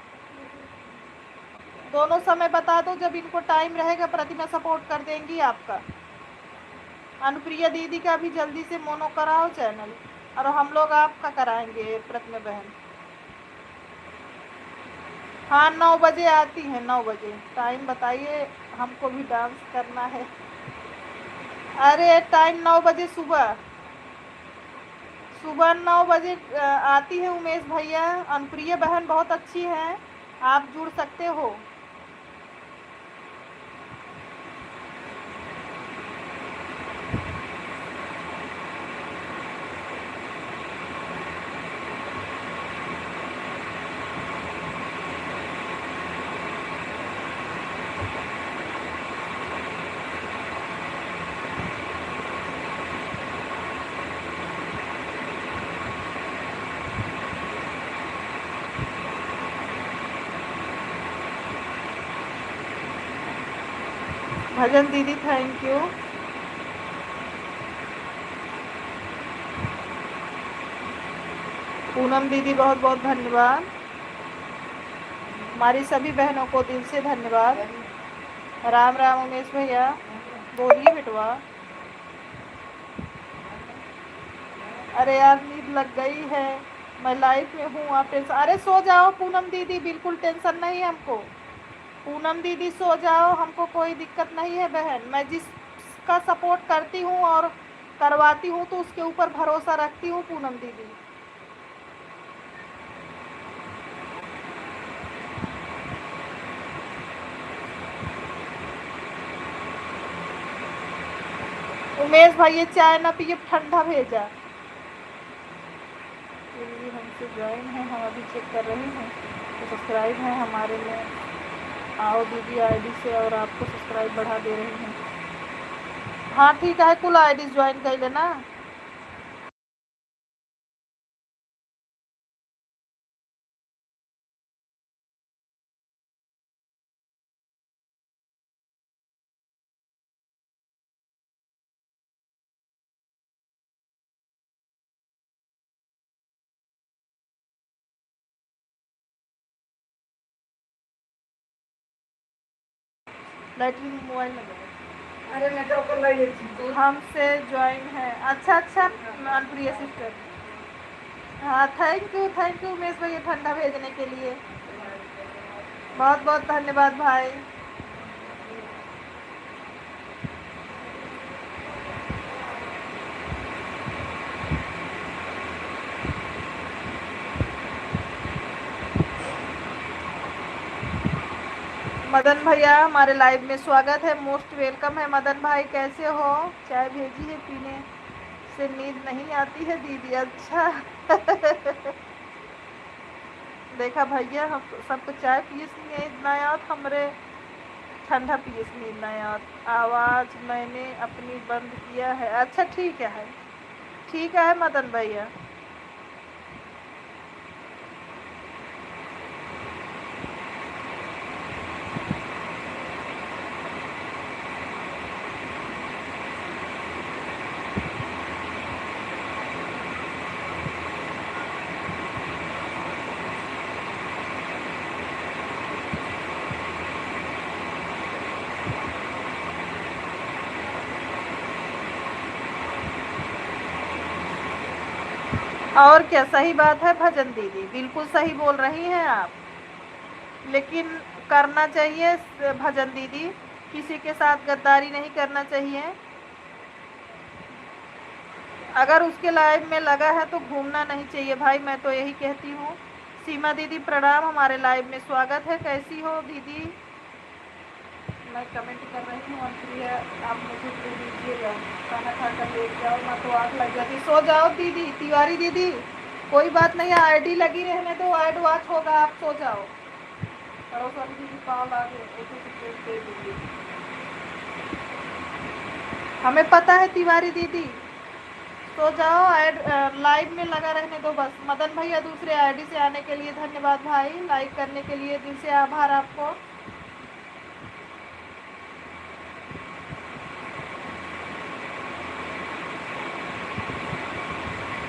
दोनों समय बता दो। जब इनको टाइम रहेगा प्रतिमा सपोर्ट कर देंगी आपका। अनुप्रिया दीदी का भी जल्दी से मोनो कराओ चैनल, और हम लोग आपका कराएंगे प्रतिमा बहन। हाँ 9 बजे आती हैं, 9 बजे टाइम बताइए, हमको भी डांस करना है। अरे टाइम 9 बजे सुबह 9 बजे आती है उमेश भैया। अनुप्रिया बहन बहुत अच्छी हैं, आप जुड़ सकते हो। भजन दीदी थैंक यू। पूनम दीदी बहुत बहुत धन्यवाद। हमारी सभी बहनों को दिल से धन्यवाद। राम राम उमेश भैया, बोलिए बेटवा। अरे यार नींद लग गई है, मैं लाइफ में हूँ, आप टेंशन। अरे सो जाओ पूनम दीदी, बिल्कुल टेंशन नहीं है हमको। पूनम दीदी सो जाओ, हमको कोई दिक्कत नहीं है बहन। मैं जिसका सपोर्ट करती हूँ और करवाती हूँ तो उसके ऊपर भरोसा रखती हूँ पूनम दीदी। उमेश भाई चाय ना पिए, ठंडा भेजा। चलिए हमसे ज्वाइन है, हम अभी चेक कर रहे हैं तो सब्सक्राइब है हमारे में। आओ दीदी आईडी से, और आपको सब्सक्राइब बढ़ा दे रही हैं। हाँ ठीक है, कुल आईडी ज्वाइन कर लेना। लैटरिन में मोबाइल लगाओ। अरे मैं तो कर रही थी। हमसे ज्वाइन है। अच्छा अच्छा प्रिय सिस्टर। हाँ थैंक यू उमेश भैया ठंडा भेजने के लिए, बहुत बहुत धन्यवाद भाई। मदन भैया हमारे लाइव में स्वागत है, मोस्ट वेलकम है। मदन भाई कैसे हो? चाय भेजी है, पीने से नींद नहीं आती है दीदी। अच्छा देखा भैया, हम सबको चाय पिए नींद ना आत, हमरे ठंडा पिए नींद ना आत। आवाज़ मैंने अपनी बंद किया है। अच्छा ठीक है मदन भैया। और क्या, सही बात है भजन दीदी, बिल्कुल सही बोल रही हैं आप। लेकिन करना चाहिए भजन दीदी, किसी के साथ गद्दारी नहीं करना चाहिए। अगर उसके लाइफ में लगा है तो घूमना नहीं चाहिए भाई, मैं तो यही कहती हूँ। सीमा दीदी प्रणाम, हमारे लाइव में स्वागत है। कैसी हो दीदी? मैं कमेंट कर रही हूँ प्रिया, आप मुझे दे दीजिएगा, खाना खा कर लेट जाओ ना तो आग लग जाती। सो जाओ दीदी, तिवारी दीदी कोई बात नहीं, आईडी लगी रहने दो, ऐड वॉच होगा, आप सो जाओ। पड़ोसन दीदी कॉल आ गए, एक सेकंड दे दीजिए। हमें पता है तिवारी दीदी, सो जाओ, ऐड लाइव में लगा रहने दो बस। मदन भैया दूसरे आईडी से आने के लिए धन्यवाद भाई, लाइक करने के लिए दिल से आभार आपको।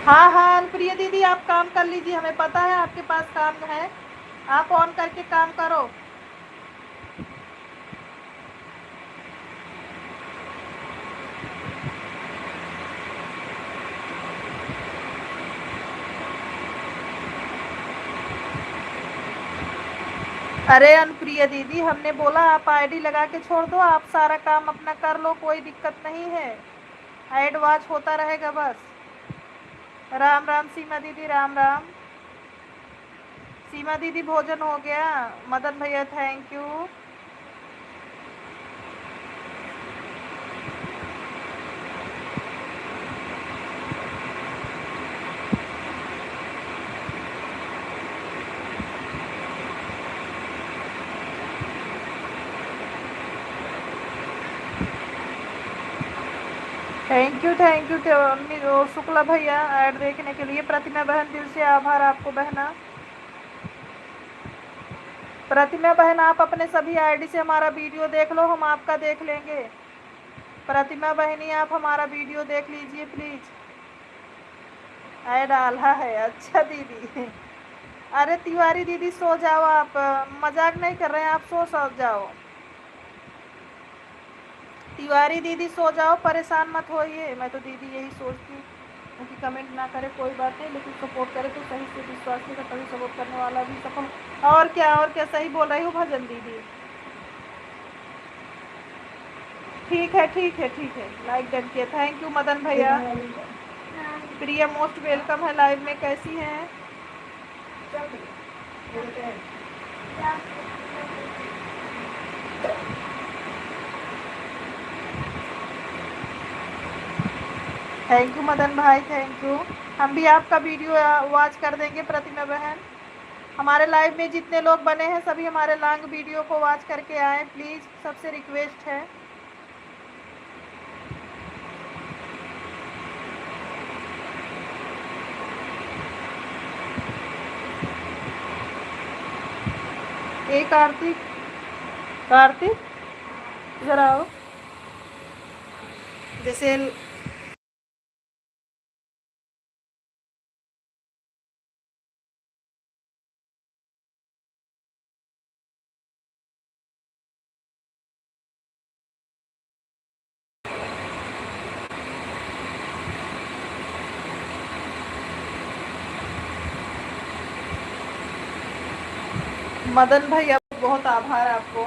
हाँ हाँ अनुप्रिया दीदी, आप काम कर लीजिए, हमें पता है आपके पास काम है, आप ऑन करके काम करो। अरे अनुप्रिया दीदी, हमने बोला आप आईडी लगा के छोड़ दो, आप सारा काम अपना कर लो, कोई दिक्कत नहीं है, ऐड वॉच होता रहेगा बस। राम राम सीमा दीदी, राम राम। सीमा दीदी भोजन हो गया? मदन भैया thank you. Thank you Shukla भैया ऐड देखने के लिए। प्रतिमा बहन दिल से आभार आपको बहना। प्रतिमा बहन आप अपने सभी आईडी से हमारा वीडियो देख लो, हम आपका देख लेंगे। प्रतिमा बहनी आप हमारा वीडियो देख लीजिए प्लीज, ऐड डाला है। अच्छा दीदी अरे तिवारी दीदी सो जाओ आप, मजाक नहीं कर रहे हैं, आप सो जाओ। तिवारी दीदी सो जाओ, परेशान मत होइए। मैं तो दीदी यही सोचती हूँ कि कमेंट ना करे कोई बात नहीं, लेकिन सपोर्ट करे तो सही से विश्वास नहीं, तभी सपोर्ट करने वाला भी सफल। और क्या सही बोल रही हूँ भजन दीदी। ठीक है लाइक डन किया, थैंक यू मदन भैया। प्रिया मोस्ट वेलकम है लाइव में, कैसी हैं? थैंक यू मदन भाई, थैंक यू। हम भी आपका वीडियो वॉच कर देंगे प्रतिमा बहन। हमारे लाइव में जितने लोग बने हैं सभी हमारे लॉन्ग वीडियो को वॉच करके आए प्लीज़, सबसे रिक्वेस्ट है। ए कार्तिक, कार्तिक इधर आओ। जैसे मदन भैया बहुत आभार आपको।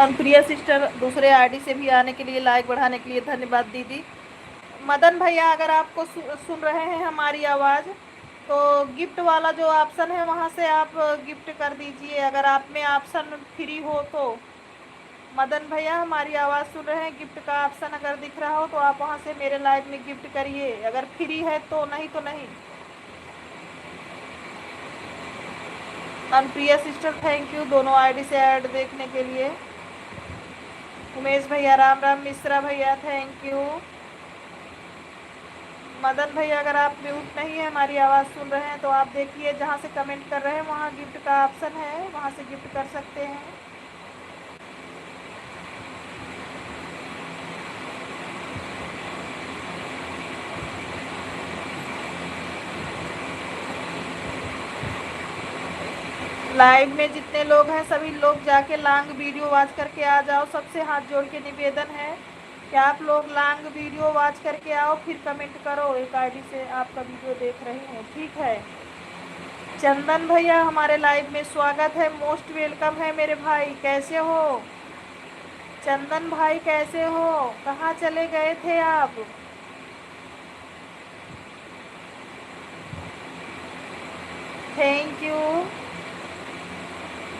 अनुप्रिया सिस्टर दूसरे आईडी से भी आने के लिए, लाइक बढ़ाने के लिए धन्यवाद दीदी। मदन भैया अगर आपको सुन रहे हैं हमारी आवाज़, तो गिफ्ट वाला जो ऑप्शन है वहाँ से आप गिफ्ट कर दीजिए। अगर आप में ऑप्शन फ्री हो तो मदन भैया हमारी आवाज़ सुन रहे हैं, गिफ्ट का ऑप्शन अगर दिख रहा हो तो आप वहाँ से मेरे लाइव में गिफ्ट करिए, अगर फ्री है तो, नहीं तो नहीं। अनुप्रिया सिस्टर थैंक यू दोनों आईडी से ऐड देखने के लिए। उमेश भैया, राम राम मिश्रा भैया थैंक यू। मदन भैया अगर आप म्यूट नहीं है, हमारी आवाज़ सुन रहे हैं, तो आप देखिए जहाँ से कमेंट कर रहे हैं वहाँ गिफ्ट का ऑप्शन है, वहाँ से गिफ्ट कर सकते हैं। लाइव में जितने लोग हैं सभी लोग जाके लॉन्ग वीडियो वॉच करके आ जाओ। सबसे हाथ जोड़ के निवेदन है कि आप लोग लॉन्ग वीडियो वॉच करके आओ, फिर कमेंट करो एक आईडी से आपका वीडियो देख रहे हैं, ठीक है। चंदन भैया हमारे लाइव में स्वागत है, मोस्ट वेलकम है मेरे भाई। कैसे हो चंदन भाई, कैसे हो, कहाँ चले गए थे आप? Thank you.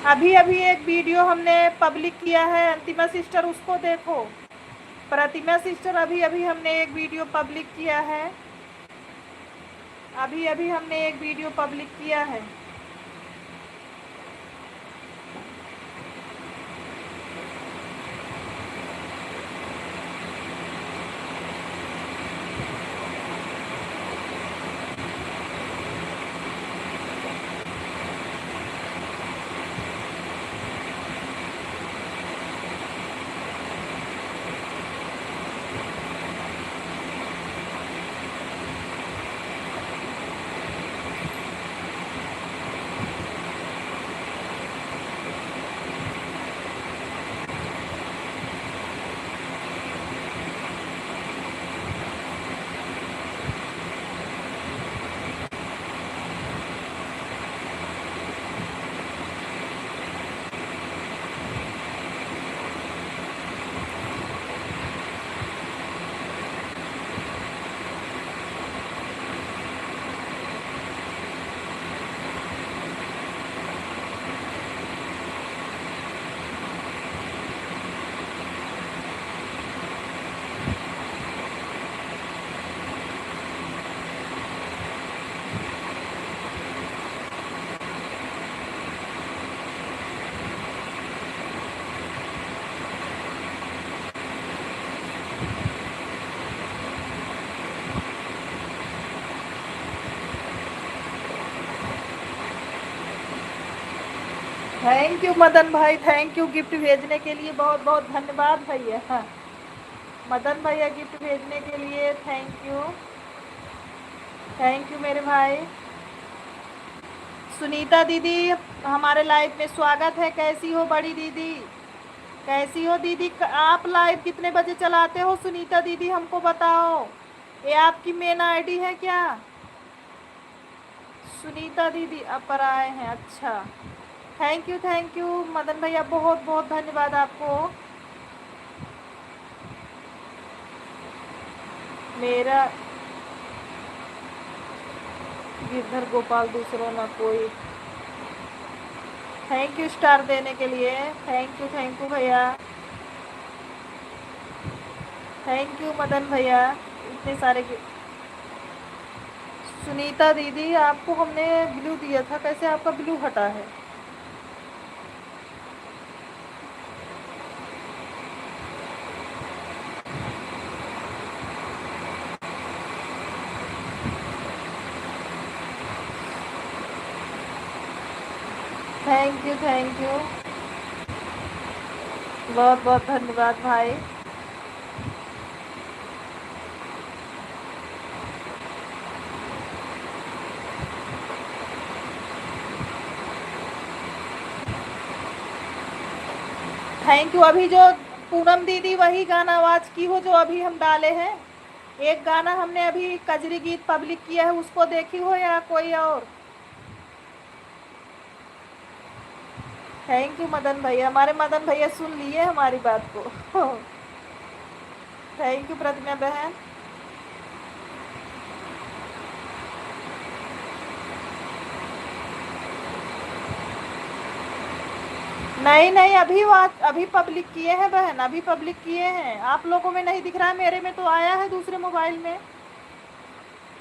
अभी अभी एक वीडियो हमने पब्लिक किया है अंतिमा सिस्टर, उसको देखो। प्रतिमा सिस्टर अभी अभी हमने एक वीडियो पब्लिक किया है, अभी अभी हमने एक वीडियो पब्लिक किया है। थैंक यू मदन भाई, थैंक यू गिफ्ट भेजने के लिए, बहुत बहुत धन्यवाद भैया। हाँ मदन भैया गिफ्ट भेजने के लिए थैंक यू, थैंक यू मेरे भाई। सुनीता दीदी हमारे लाइव में स्वागत है। कैसी हो बड़ी दीदी, कैसी हो दीदी? आप लाइव कितने बजे चलाते हो सुनीता दीदी, हमको बताओ। ये आपकी मेन आईडी है क्या? सुनीता दीदी अब पर आए हैं, अच्छा थैंक यू मदन भैया, बहुत बहुत धन्यवाद आपको। मेरा गिरधर गोपाल दूसरों ना कोई, थैंक यू स्टार देने के लिए, थैंक यू भैया, थैंक यू मदन भैया, इतने सारे। सुनीता दीदी आपको हमने ब्लू दिया था, कैसे आपका ब्लू हटा है? थैंक यू बहुत बहुत धन्यवाद भाई। Thank you. अभी जो पूनम दीदी वही गाना आवाज की हो जो अभी हम डाले हैं? एक गाना हमने अभी कजरी गीत पब्लिक किया है, उसको देखी हो या कोई और? थैंक यू मदन भैया, हमारे मदन भैया सुन लिए हमारी बात को। थैंक यू प्रतिमा बहन। नहीं नहीं, अभी पब्लिक किए हैं बहन, अभी पब्लिक किए हैं। आप लोगों में नहीं दिख रहा है, मेरे में तो आया है दूसरे मोबाइल में।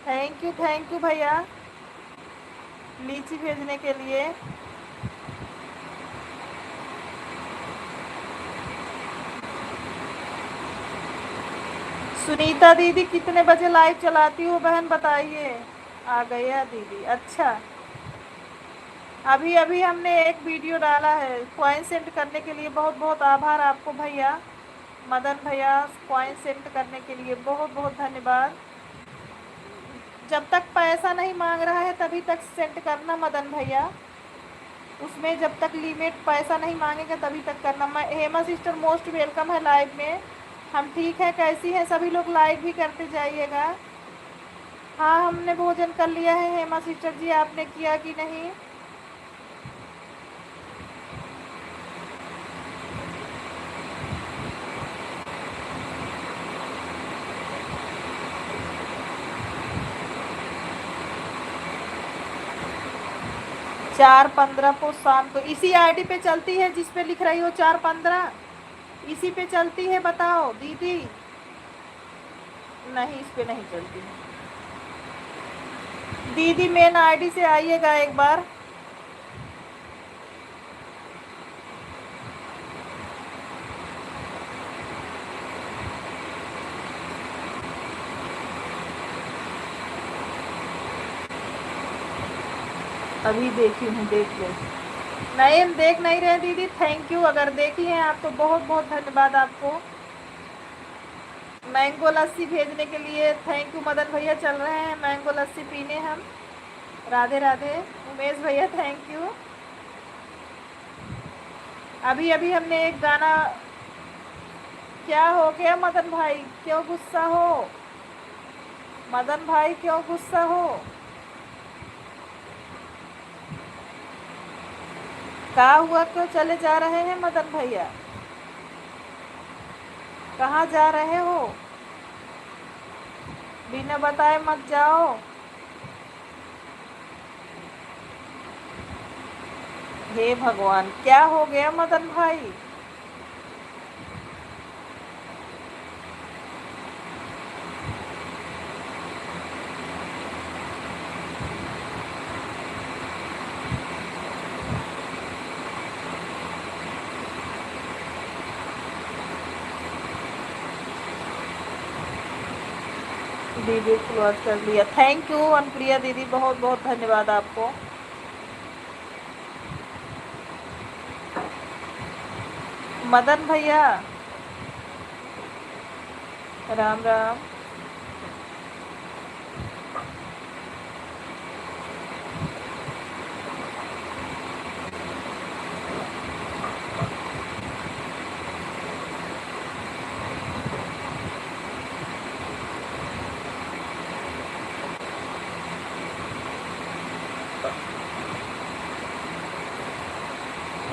थैंक यू भैया लीची भेजने के लिए। सुनीता दीदी कितने बजे लाइव चलाती हो बहन बताइए? आ गया दीदी, अच्छा। अभी अभी हमने एक वीडियो डाला है कॉइन सेंड करने के लिए। बहुत बहुत आभार आपको भैया, मदन भैया, कॉइन सेंड करने के लिए बहुत बहुत धन्यवाद। जब तक पैसा नहीं मांग रहा है तभी तक सेंड करना मदन भैया, उसमें जब तक लिमिट पैसा नहीं मांगेगा तभी तक करना। मैं हेमा सिस्टर मोस्ट वेलकम है लाइव में। हम ठीक है, कैसी हैं सभी लोग? लाइव भी करते जाइएगा। हाँ हमने भोजन कर लिया है हेमा सिस्टर जी, आपने किया कि नहीं? चार 15 को शाम को इसी आईडी पे चलती है जिस पे लिख रही हो 4:15, इसी पे चलती है बताओ दीदी? नहीं इस पे नहीं चलती है दीदी, मेन आईडी से आइएगा एक बार। अभी देखी हूँ, देख लो। नहीं देख नहीं रहे दीदी, थैंक यू। अगर देखी हैं आप तो बहुत बहुत धन्यवाद आपको। मैंगो लस्सी भेजने के लिए थैंक यू मदन भैया, चल रहे हैं मैंगो लस्सी पीने हम। राधे राधे उमेश भैया, थैंक यू। अभी अभी हमने एक गाना। क्या हो गया मदन भाई, क्यों गुस्सा हो? मदन भाई क्यों गुस्सा हो? क्या हुआ, क्यों चले जा रहे हैं मदन भैया? कहाँ जा रहे हो? बिना बताए मत जाओ। हे भगवान, क्या हो गया मदन भाई? दीदी क्लोज कर लिया, थैंक यू अनुप्रिया दीदी, बहुत बहुत धन्यवाद आपको। मदन भैया राम राम।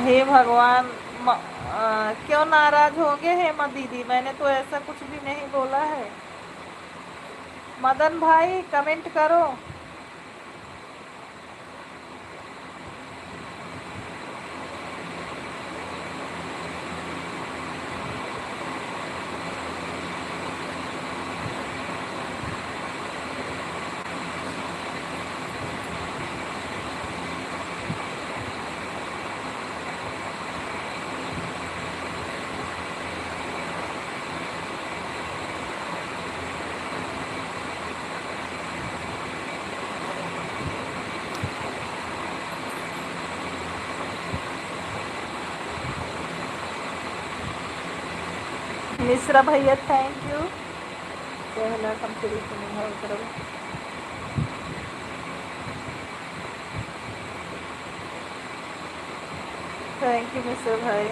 हे भगवान, क्यों नाराज होंगे हेमा दीदी? मैंने तो ऐसा कुछ भी नहीं बोला है। मदन भाई कमेंट करो। मिश्रा भैया थैंक यू। पहला कंप्लीट नहीं करो। थैंक यू मिश्रा भाई।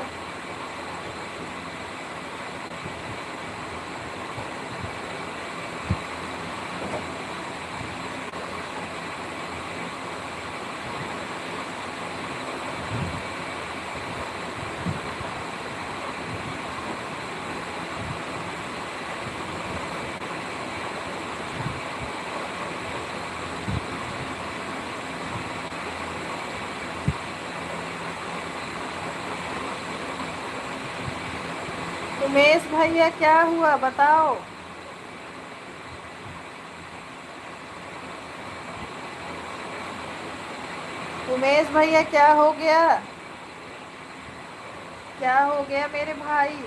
उमेश भैया क्या हुआ बताओ। उमेश भैया क्या हो गया, क्या हो गया मेरे भाई।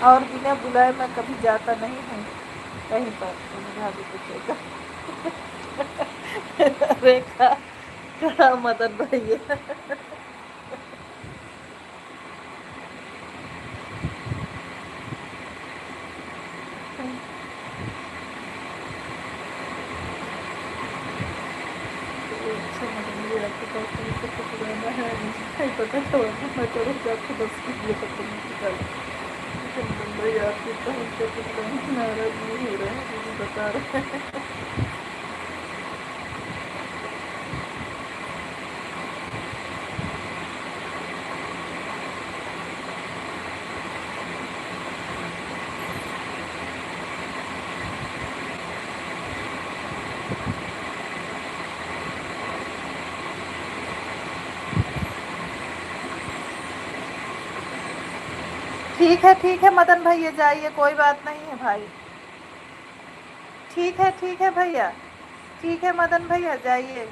और बिना बुलाए मैं कभी जाता नहीं हूँ कहीं पर, भाभी पूछेगा। रेखा कहा मदन भैया। अच्छा मदन भैया आपके पास तो मुझसे कुछ रहना है, मुझे नहीं पता था वरना मैं करूँगी आपको 10 की लिए तक निकाल। मदन भैया आपकी पहन से कुछ नाराज नहीं हो रहे हैं, मुझे बता रहे हैं। ठीक है मदन भैया जाइए, कोई बात नहीं है भाई। ठीक है भैया, ठीक है मदन भैया जाइए।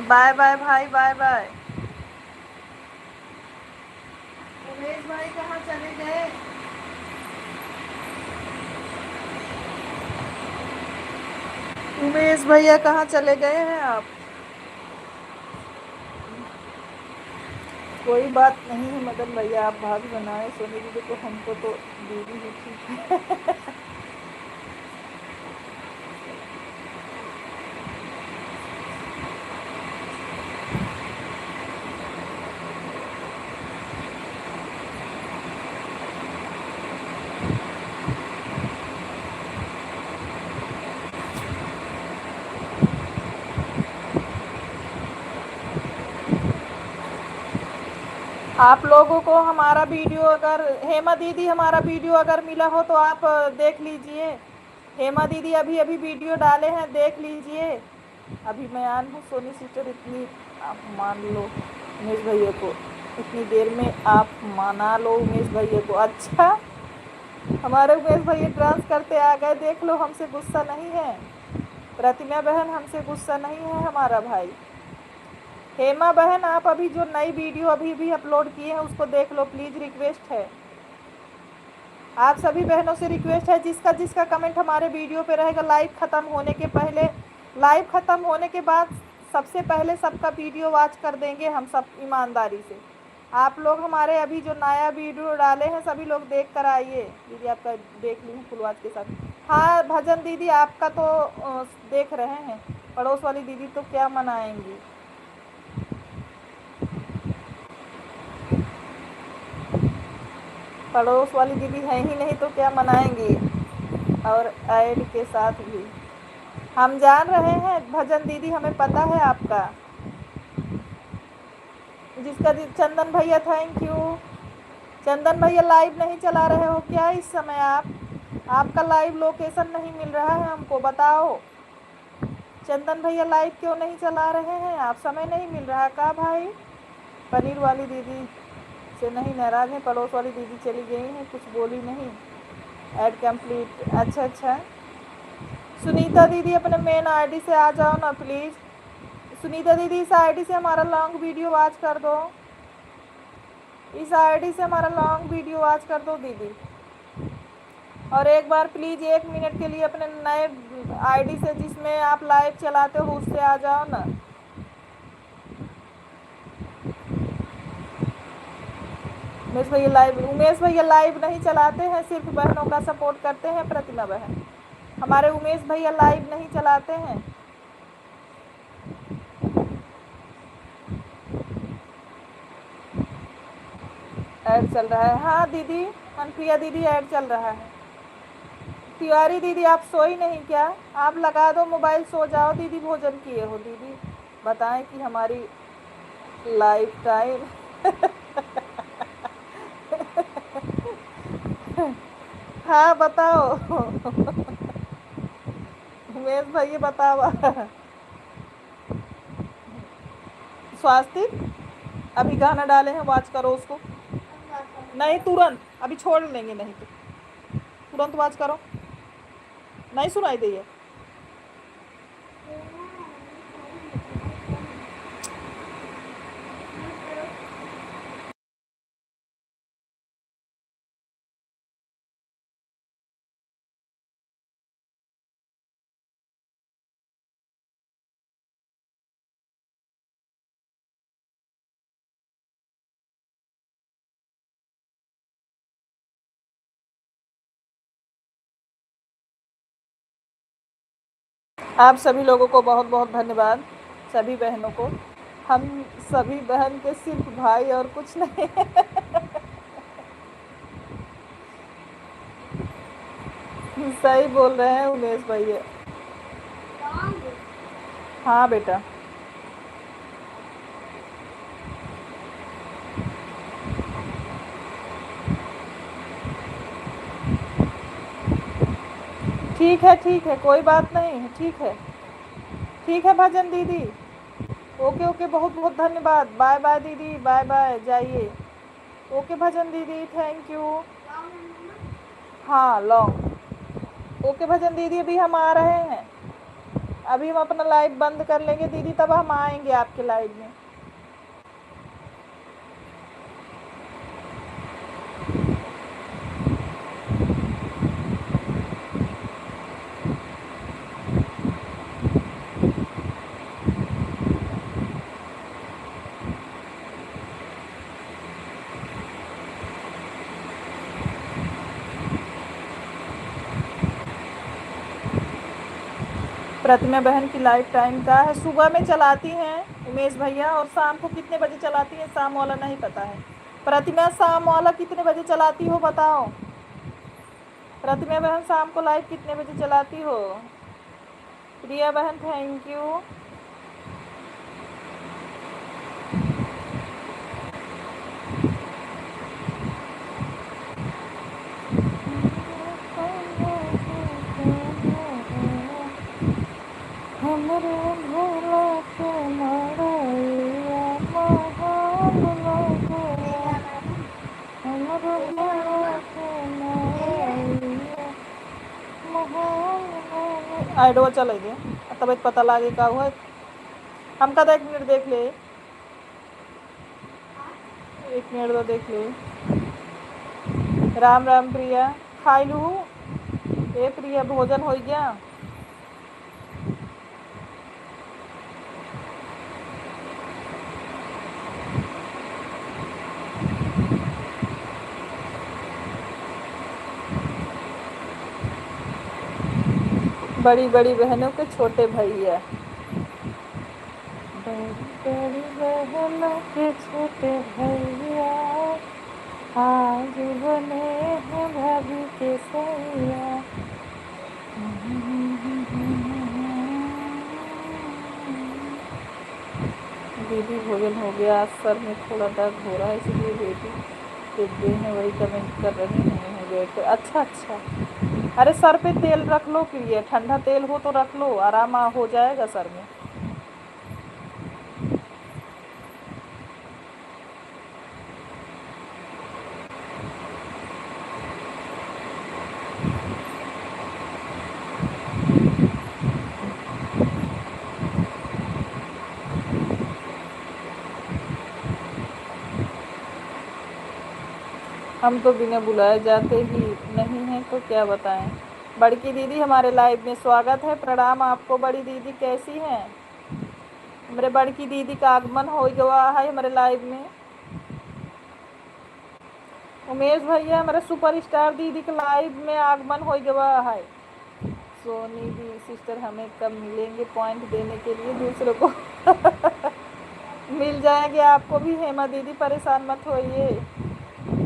बाय बाय भाई, बाय बाय। उमेश भाई कहाँ चले गए। उमेश भैया कहाँ चले गए हैं आप। कोई बात नहीं है मदन भैया, आप भाभी बनाए सोनी दीदी को, हमको तो दीदी ही ठीक है। आप लोगों को हमारा वीडियो अगर, हेमा दीदी हमारा वीडियो अगर मिला हो तो आप देख लीजिए। हेमा दीदी अभी अभी वीडियो डाले हैं, देख लीजिए। अभी मैं आन हूँ सोनी सिस्टर, इतनी आप मान लो उमेश भैया को, इतनी देर में आप मना लो उमेश भैया को। अच्छा हमारे उमेश भैया डांस करते आ गए, देख लो, हमसे गुस्सा नहीं है। प्रतिमा बहन हमसे गुस्सा नहीं है हमारा भाई। हेमा बहन आप अभी जो नई वीडियो अभी भी अपलोड किए हैं उसको देख लो प्लीज़, रिक्वेस्ट है। आप सभी बहनों से रिक्वेस्ट है, जिसका जिसका कमेंट हमारे वीडियो पे रहेगा लाइव ख़त्म होने के पहले, लाइव ख़त्म होने के बाद सबसे पहले सबका वीडियो वॉच कर देंगे हम सब ईमानदारी से। आप लोग हमारे अभी जो नया वीडियो डाले हैं सभी लोग देख कर आइए। दीदी आपका देख ली हूँ फुल वॉच के साथ। हाँ भजन दीदी आपका तो देख रहे हैं, पड़ोस वाली दीदी तो क्या मनाएंगी। पड़ोस वाली दीदी है ही नहीं तो क्या मनाएंगी, और ऐड के साथ भी हम जान रहे हैं भजन दीदी, हमें पता है आपका। जिसका चंदन भैया थैंक यू। चंदन भैया लाइव नहीं चला रहे हो क्या इस समय आप, आपका लाइव लोकेशन नहीं मिल रहा है हमको, बताओ। चंदन भैया लाइव क्यों नहीं चला रहे हैं आप, समय नहीं मिल रहा का भाई। पनीर वाली दीदी से नहीं नाराज़ है, पड़ोस वाली दीदी चली गई हैं, कुछ बोली नहीं। ऐड कंप्लीट, अच्छा अच्छा। सुनीता दीदी अपने मेन आईडी से आ जाओ ना प्लीज़। सुनीता दीदी इस आईडी से हमारा लॉन्ग वीडियो वॉच कर दो, इस आईडी से हमारा लॉन्ग वीडियो वॉच कर दो दीदी। और एक बार प्लीज़ 1 मिनट के लिए अपने नए आईडी से जिसमें आप लाइव चलाते हो उससे आ जाओ ना। उमेश भैया लाइव नहीं चलाते हैं, सिर्फ बहनों का सपोर्ट करते हैं। प्रतिमा बहन, हमारे उमेश भैया लाइव नहीं चलाते हैं। ऐड चल रहा है। हाँ दीदी, मनप्रिया दीदी ऐड चल रहा है। तिवारी दीदी आप सोई नहीं क्या? आप लगा दो मोबाइल, सो जाओ दीदी। भोजन किए हो दीदी? बताएं कि हमारी लाइफ टाइम हाँ बताओ उमेश भैया बताओ। स्वास्तिक अभी गाना डाले हैं, वॉच करो उसको। नहीं तुरंत, अभी छोड़ लेंगे, नहीं तो तुरंत वॉच करो। नहीं सुनाई दी। आप सभी लोगों को बहुत बहुत धन्यवाद, सभी बहनों को। हम सभी बहन के सिर्फ भाई और कुछ नहीं। सही बोल रहे हैं उमेश भैया। हाँ बेटा, ठीक है, कोई बात नहीं है, ठीक है भजन दीदी। ओके ओके, बहुत बहुत धन्यवाद। बाय बाय दीदी, बाय बाय, जाइए। ओके भजन दीदी, थैंक यू। हाँ लॉन्ग। ओके भजन दीदी, अभी हम आ रहे हैं। अभी हम अपना लाइव बंद कर लेंगे दीदी, तब हम आएंगे आपके लाइव में। प्रतिमा बहन की लाइफ टाइम का है, सुबह में चलाती हैं उमेश भैया, और शाम को कितने बजे चलाती हैं शाम वाला नहीं पता है। प्रतिमा शाम वाला कितने बजे चलाती हो बताओ। प्रतिमा बहन शाम को लाइव कितने बजे चलाती हो? प्रिया बहन थैंक यू। आइडवा चल गए, तब पता लगे का हुआ हमका तो। 1 मिनट देख ले, 1 मिनट तो देख ले। राम राम प्रिया, खाई लू? ए प्रिया, भोजन हो गया? बड़ी बड़ी बहनों के छोटे भैया, बड़ी बहनों के छोटे भैया आज बने हैं भाभी के सैया। दीदी भोजन हो गया, सर में थोड़ा दर्द हो रहा है, इसलिए बेटी के हैं वही कमेंट कर रही हैं बैठ कर। अच्छा अच्छा, अरे सर पे तेल रख लो, प्रिय ठंडा तेल हो तो रख लो, आराम हो जाएगा सर में। हम तो बिना बुलाए जाते ही नहीं हैं तो क्या बताएं। बड़की दीदी हमारे लाइव में स्वागत है, प्रणाम आपको। बड़ी दीदी कैसी हैं? हमारे बड़की दीदी का आगमन हो गया है हमारे लाइव में। उमेश भैया मेरे सुपरस्टार दीदी के लाइव में आगमन हो गया है। सोनी दी सिस्टर हमें कब मिलेंगे पॉइंट देने के लिए दूसरों को? मिल जाएंगे आपको भी हेमा दीदी, परेशान मत होइए।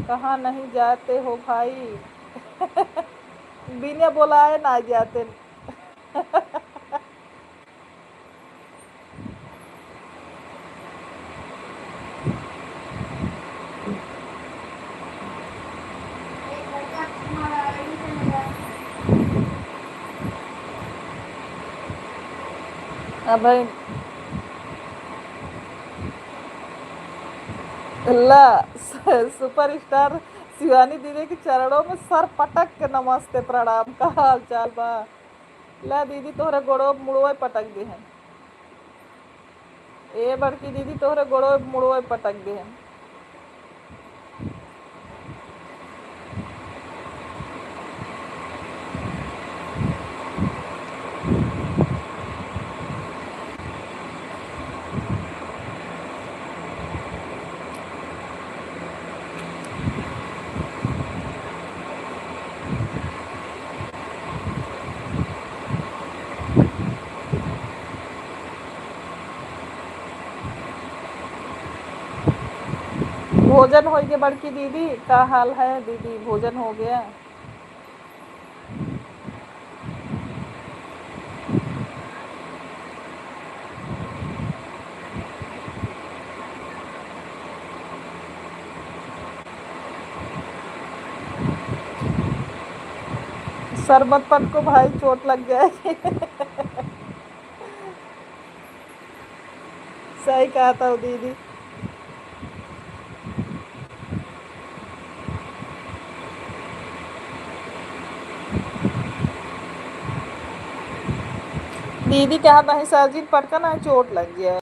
कहाँ नहीं जाते हो भाई? बिना बुलाए ना जाते। एक लड़का तुम्हारा आईडी से मिला। अब भाई अल्लाह सुपरस्टार शिवानी दीदी के चरणों में सर पटक के नमस्ते प्रणाम। का हाल चाल बा? ला दीदी तोहरे गोड़ो मुड़ो पटक दे हैं। ए बड़की दीदी तोहरे गोड़ो मुड़ो पटक दे हैं। भोजन हो गया बड़की दीदी? का हाल है दीदी, भोजन हो गया? शरबत पन को भाई चोट लग जाएगी। सही कहा था दीदी। दीदी कहा नहीं सर्जिन पटका ना चोट लग गया।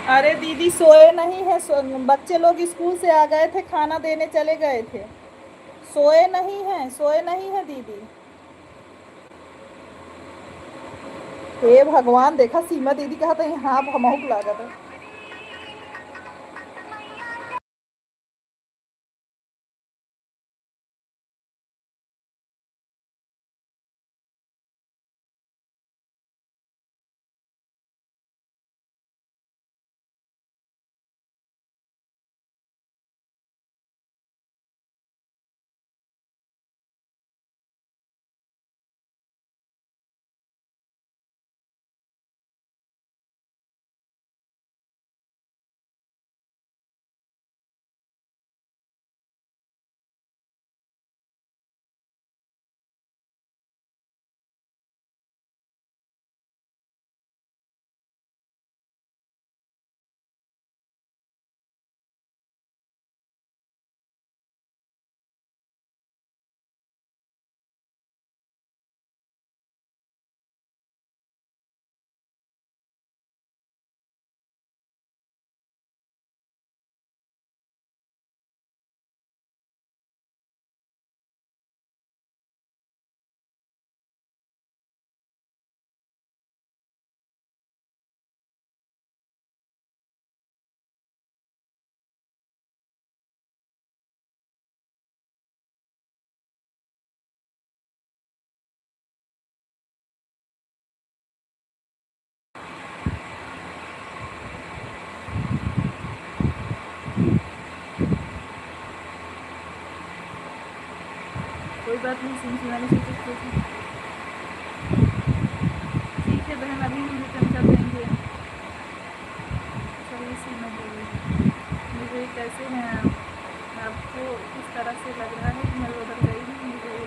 अरे दीदी सोए नहीं है, बच्चे लोग स्कूल से आ गए थे, खाना देने चले गए थे। सोए नहीं है, सोए नहीं है दीदी। हे भगवान, देखा सीमा दीदी कहा था हाँ हमहू लागत है। कोई बात नहीं, सिंसी वाले से कुछ ठीक है बहन, अभी हम रिटर्न कर देंगे। चलिए सीमा बोलिए, मुझे कैसे हैं आप? आपको किस तरह से लग रहा है कि मैं उधर गई हूँ? मुझे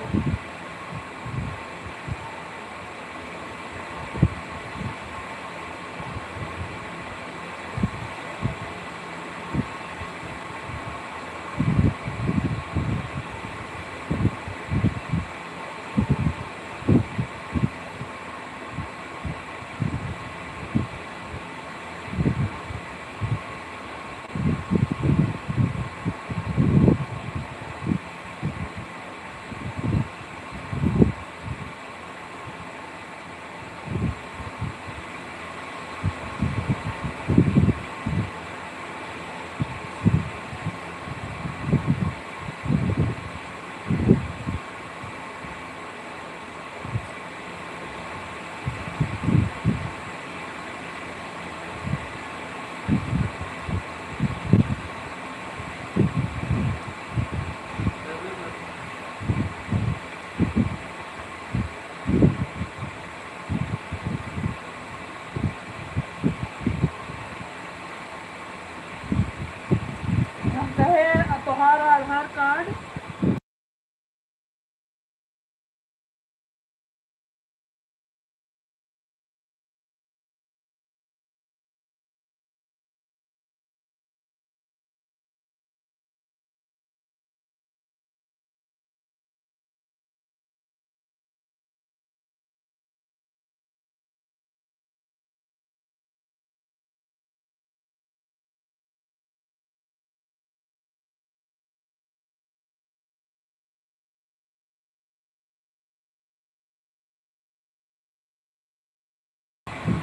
हम कहे तुम्हारा आधार कार्ड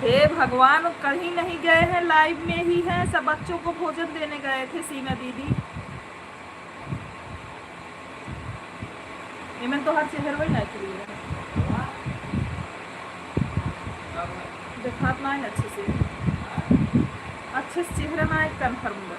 हे भगवान, कहीं नहीं गए हैं, लाइव में ही हैं, सब बच्चों को भोजन देने गए थे सीमा दीदी। इमन तो हर चेहर वही ना चली है, दिखात ना है अच्छे से चेहरा ना एक कन्फर्म है।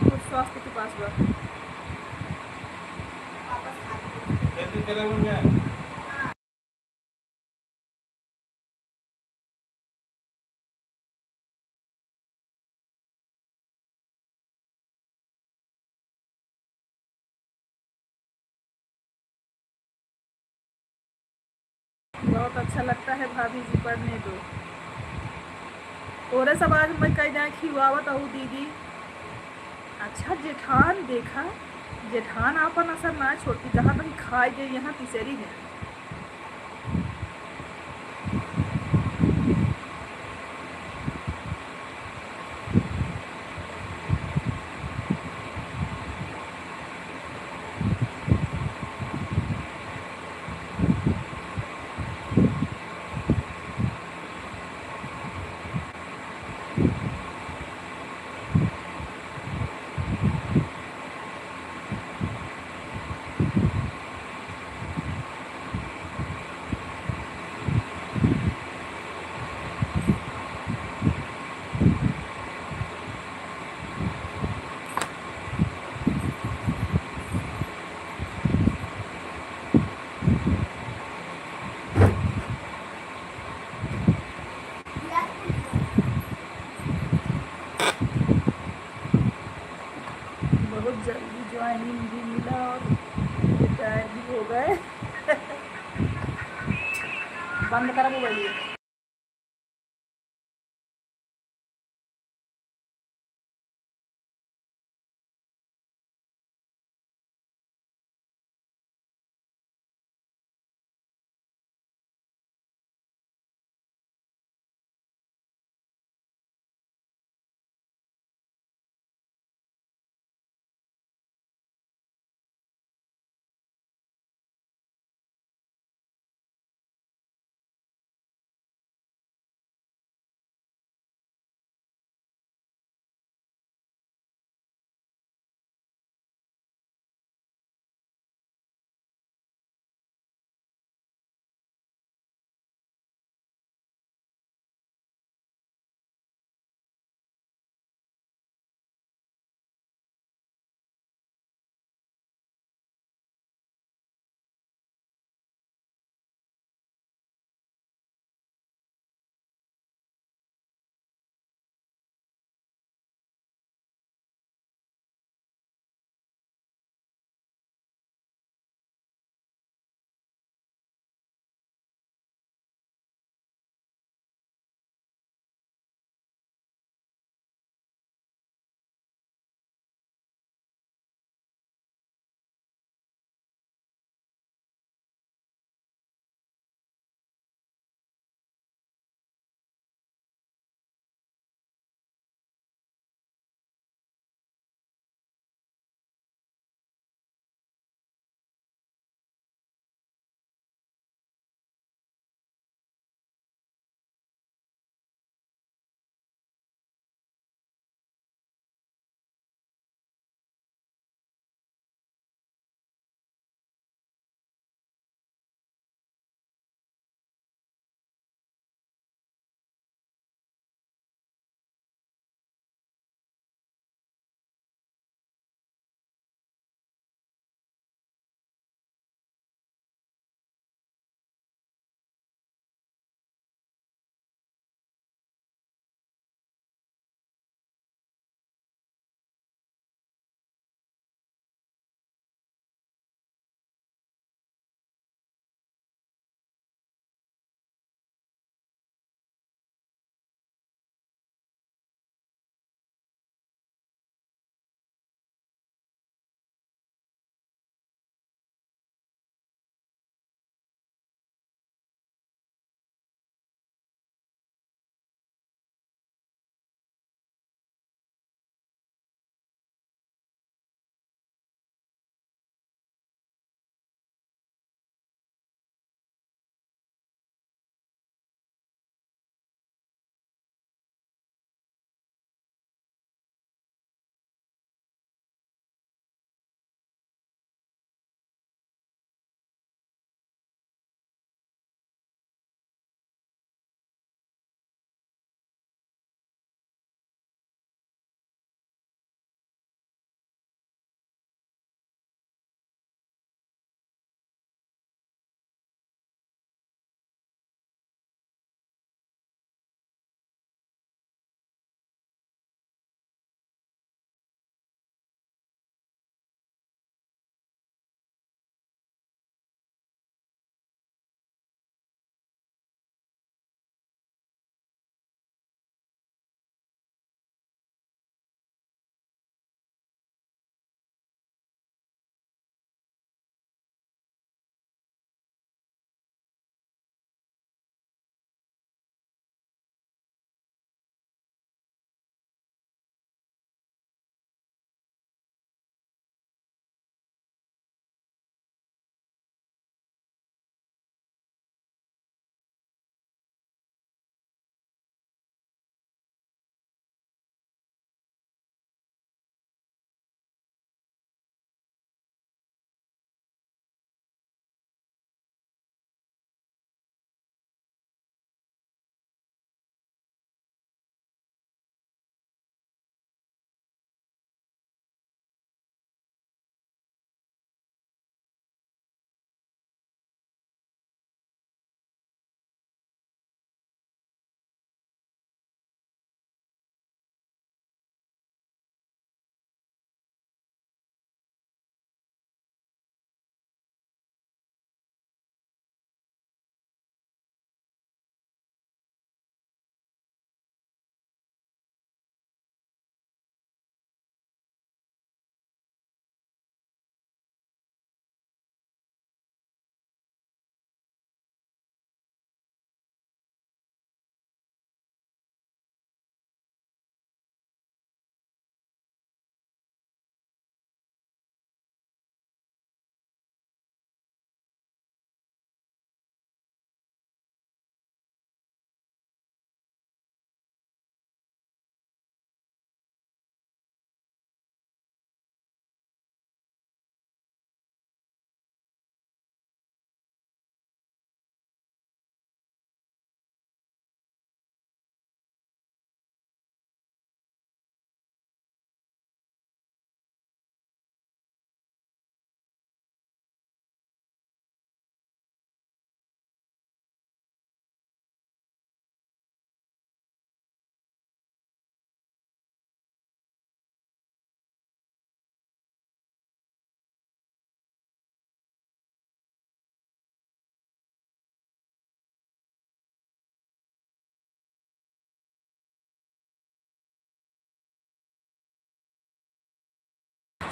तो स्वास्थ्य के पास बात बहुत अच्छा लगता है भाभी जी, पढ़ने दो। और सब आज मैं कहीं जाए खिलवावत आहू दीदी, अच्छा जेठान देखा, जेठान आपन असर ना छोड़ती, जहाँ तक खाए गए यहाँ तिसेरी है। बहुत जल्दी ज्वाइनिंग भी मिला और रिटायर भी हो गए। बंद करा मोबाइल।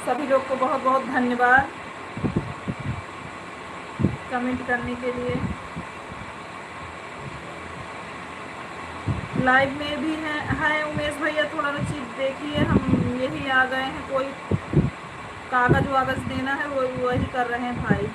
सभी लोग को बहुत बहुत धन्यवाद कमेंट करने के लिए। लाइव में भी है उमेश भैया, थोड़ा सा चीज देखिए, हम यही आ गए हैं, कोई कागज वागज देना है वही कर रहे हैं भाई।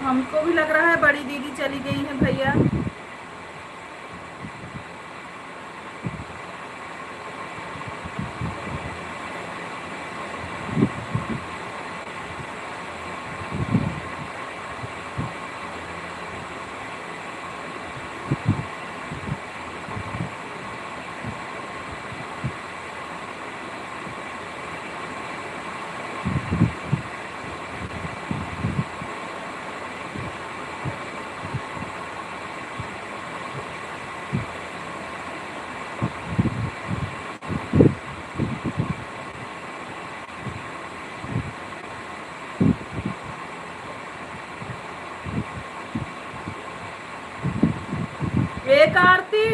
हमको भी लग रहा है बड़ी दीदी चली गई है भैया। एक आरती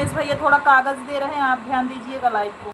उमेश भैया थोड़ा कागज़ दे रहे हैं, आप ध्यान दीजिएगा लाइव को।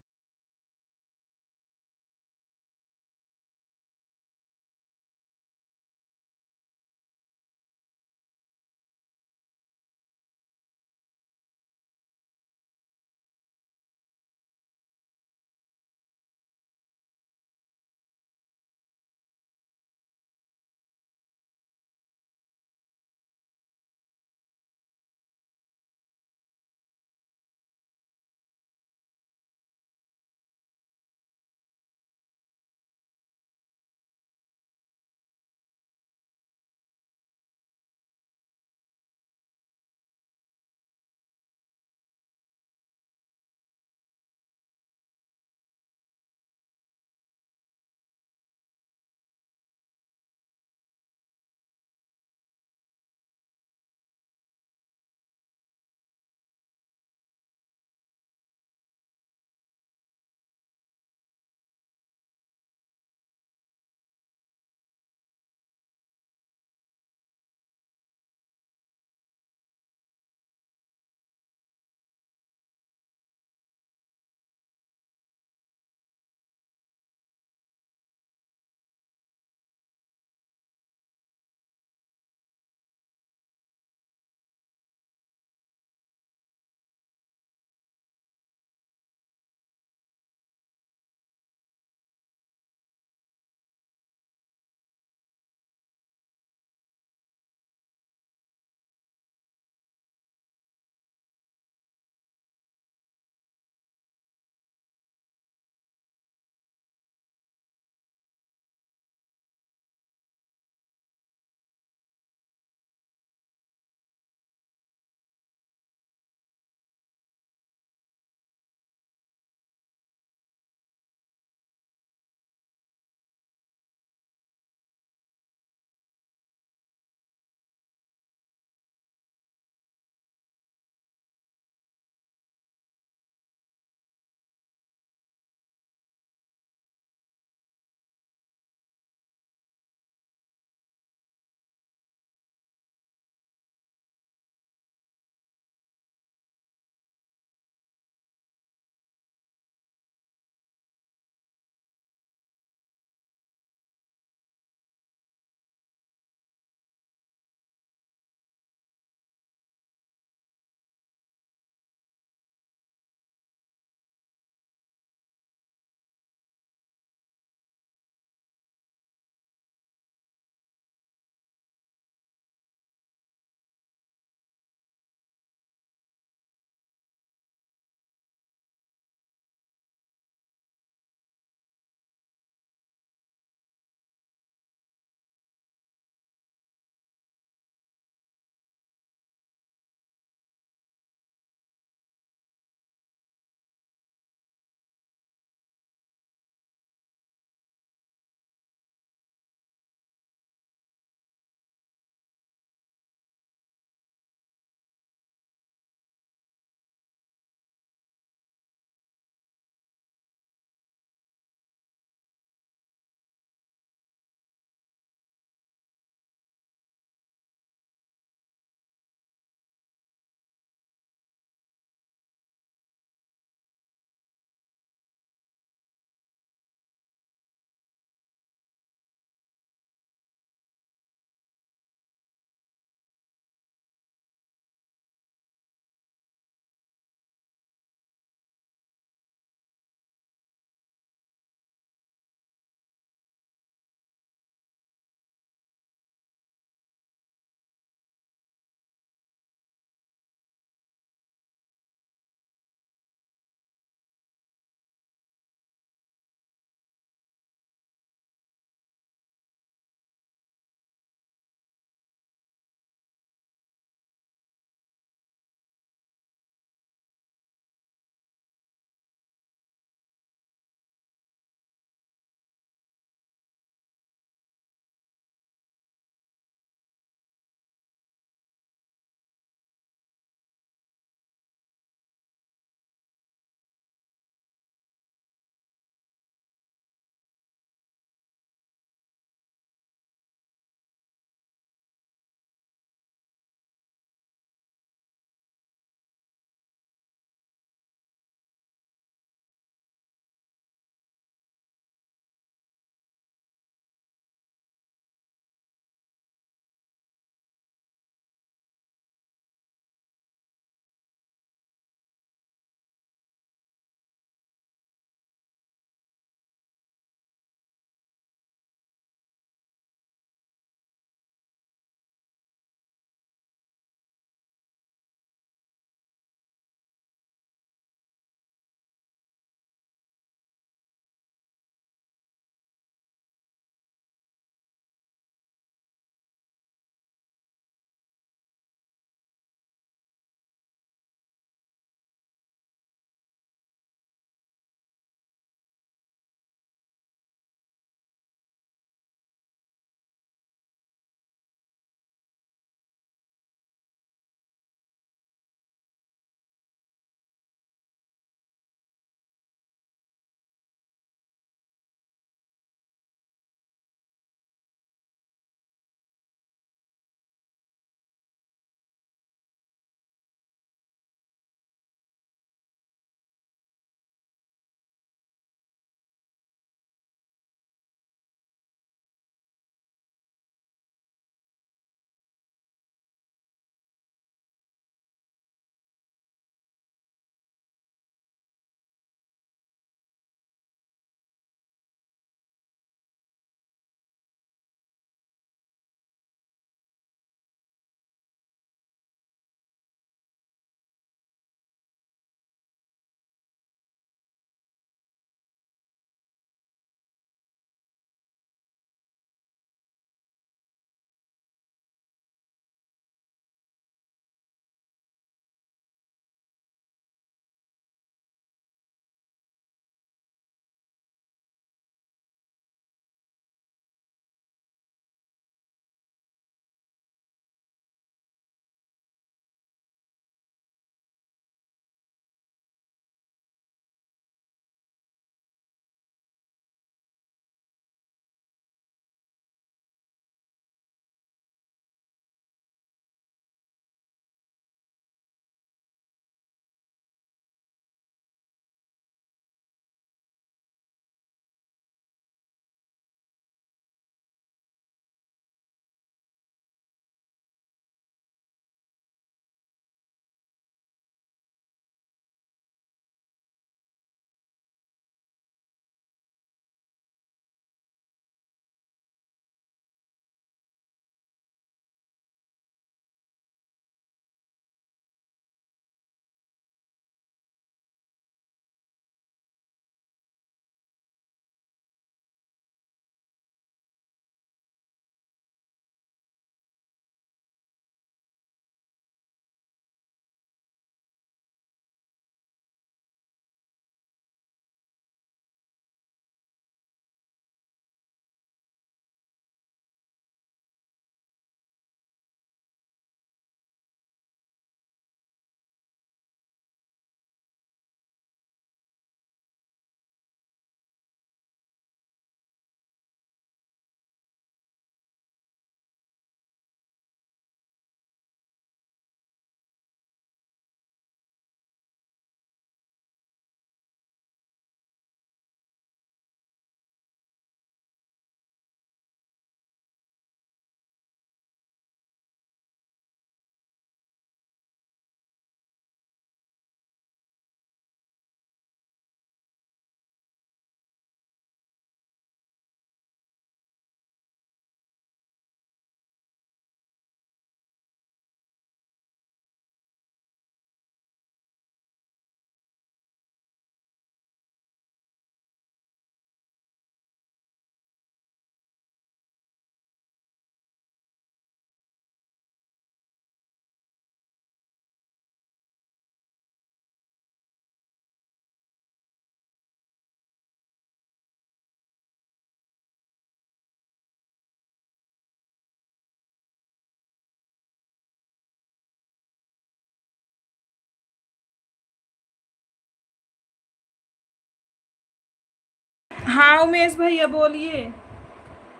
हाँ उमेश भैया बोलिए,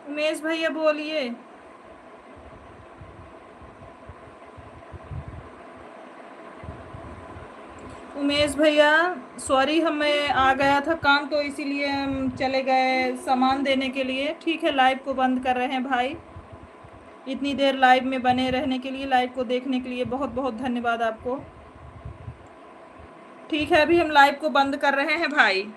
उमेश भैया बोलिए। उमेश भैया सॉरी, हमें आ गया था काम तो इसीलिए हम चले गए सामान देने के लिए। ठीक है, लाइव को बंद कर रहे हैं भाई। इतनी देर लाइव में बने रहने के लिए, लाइव को देखने के लिए बहुत बहुत धन्यवाद आपको। ठीक है, अभी हम लाइव को बंद कर रहे हैं भाई।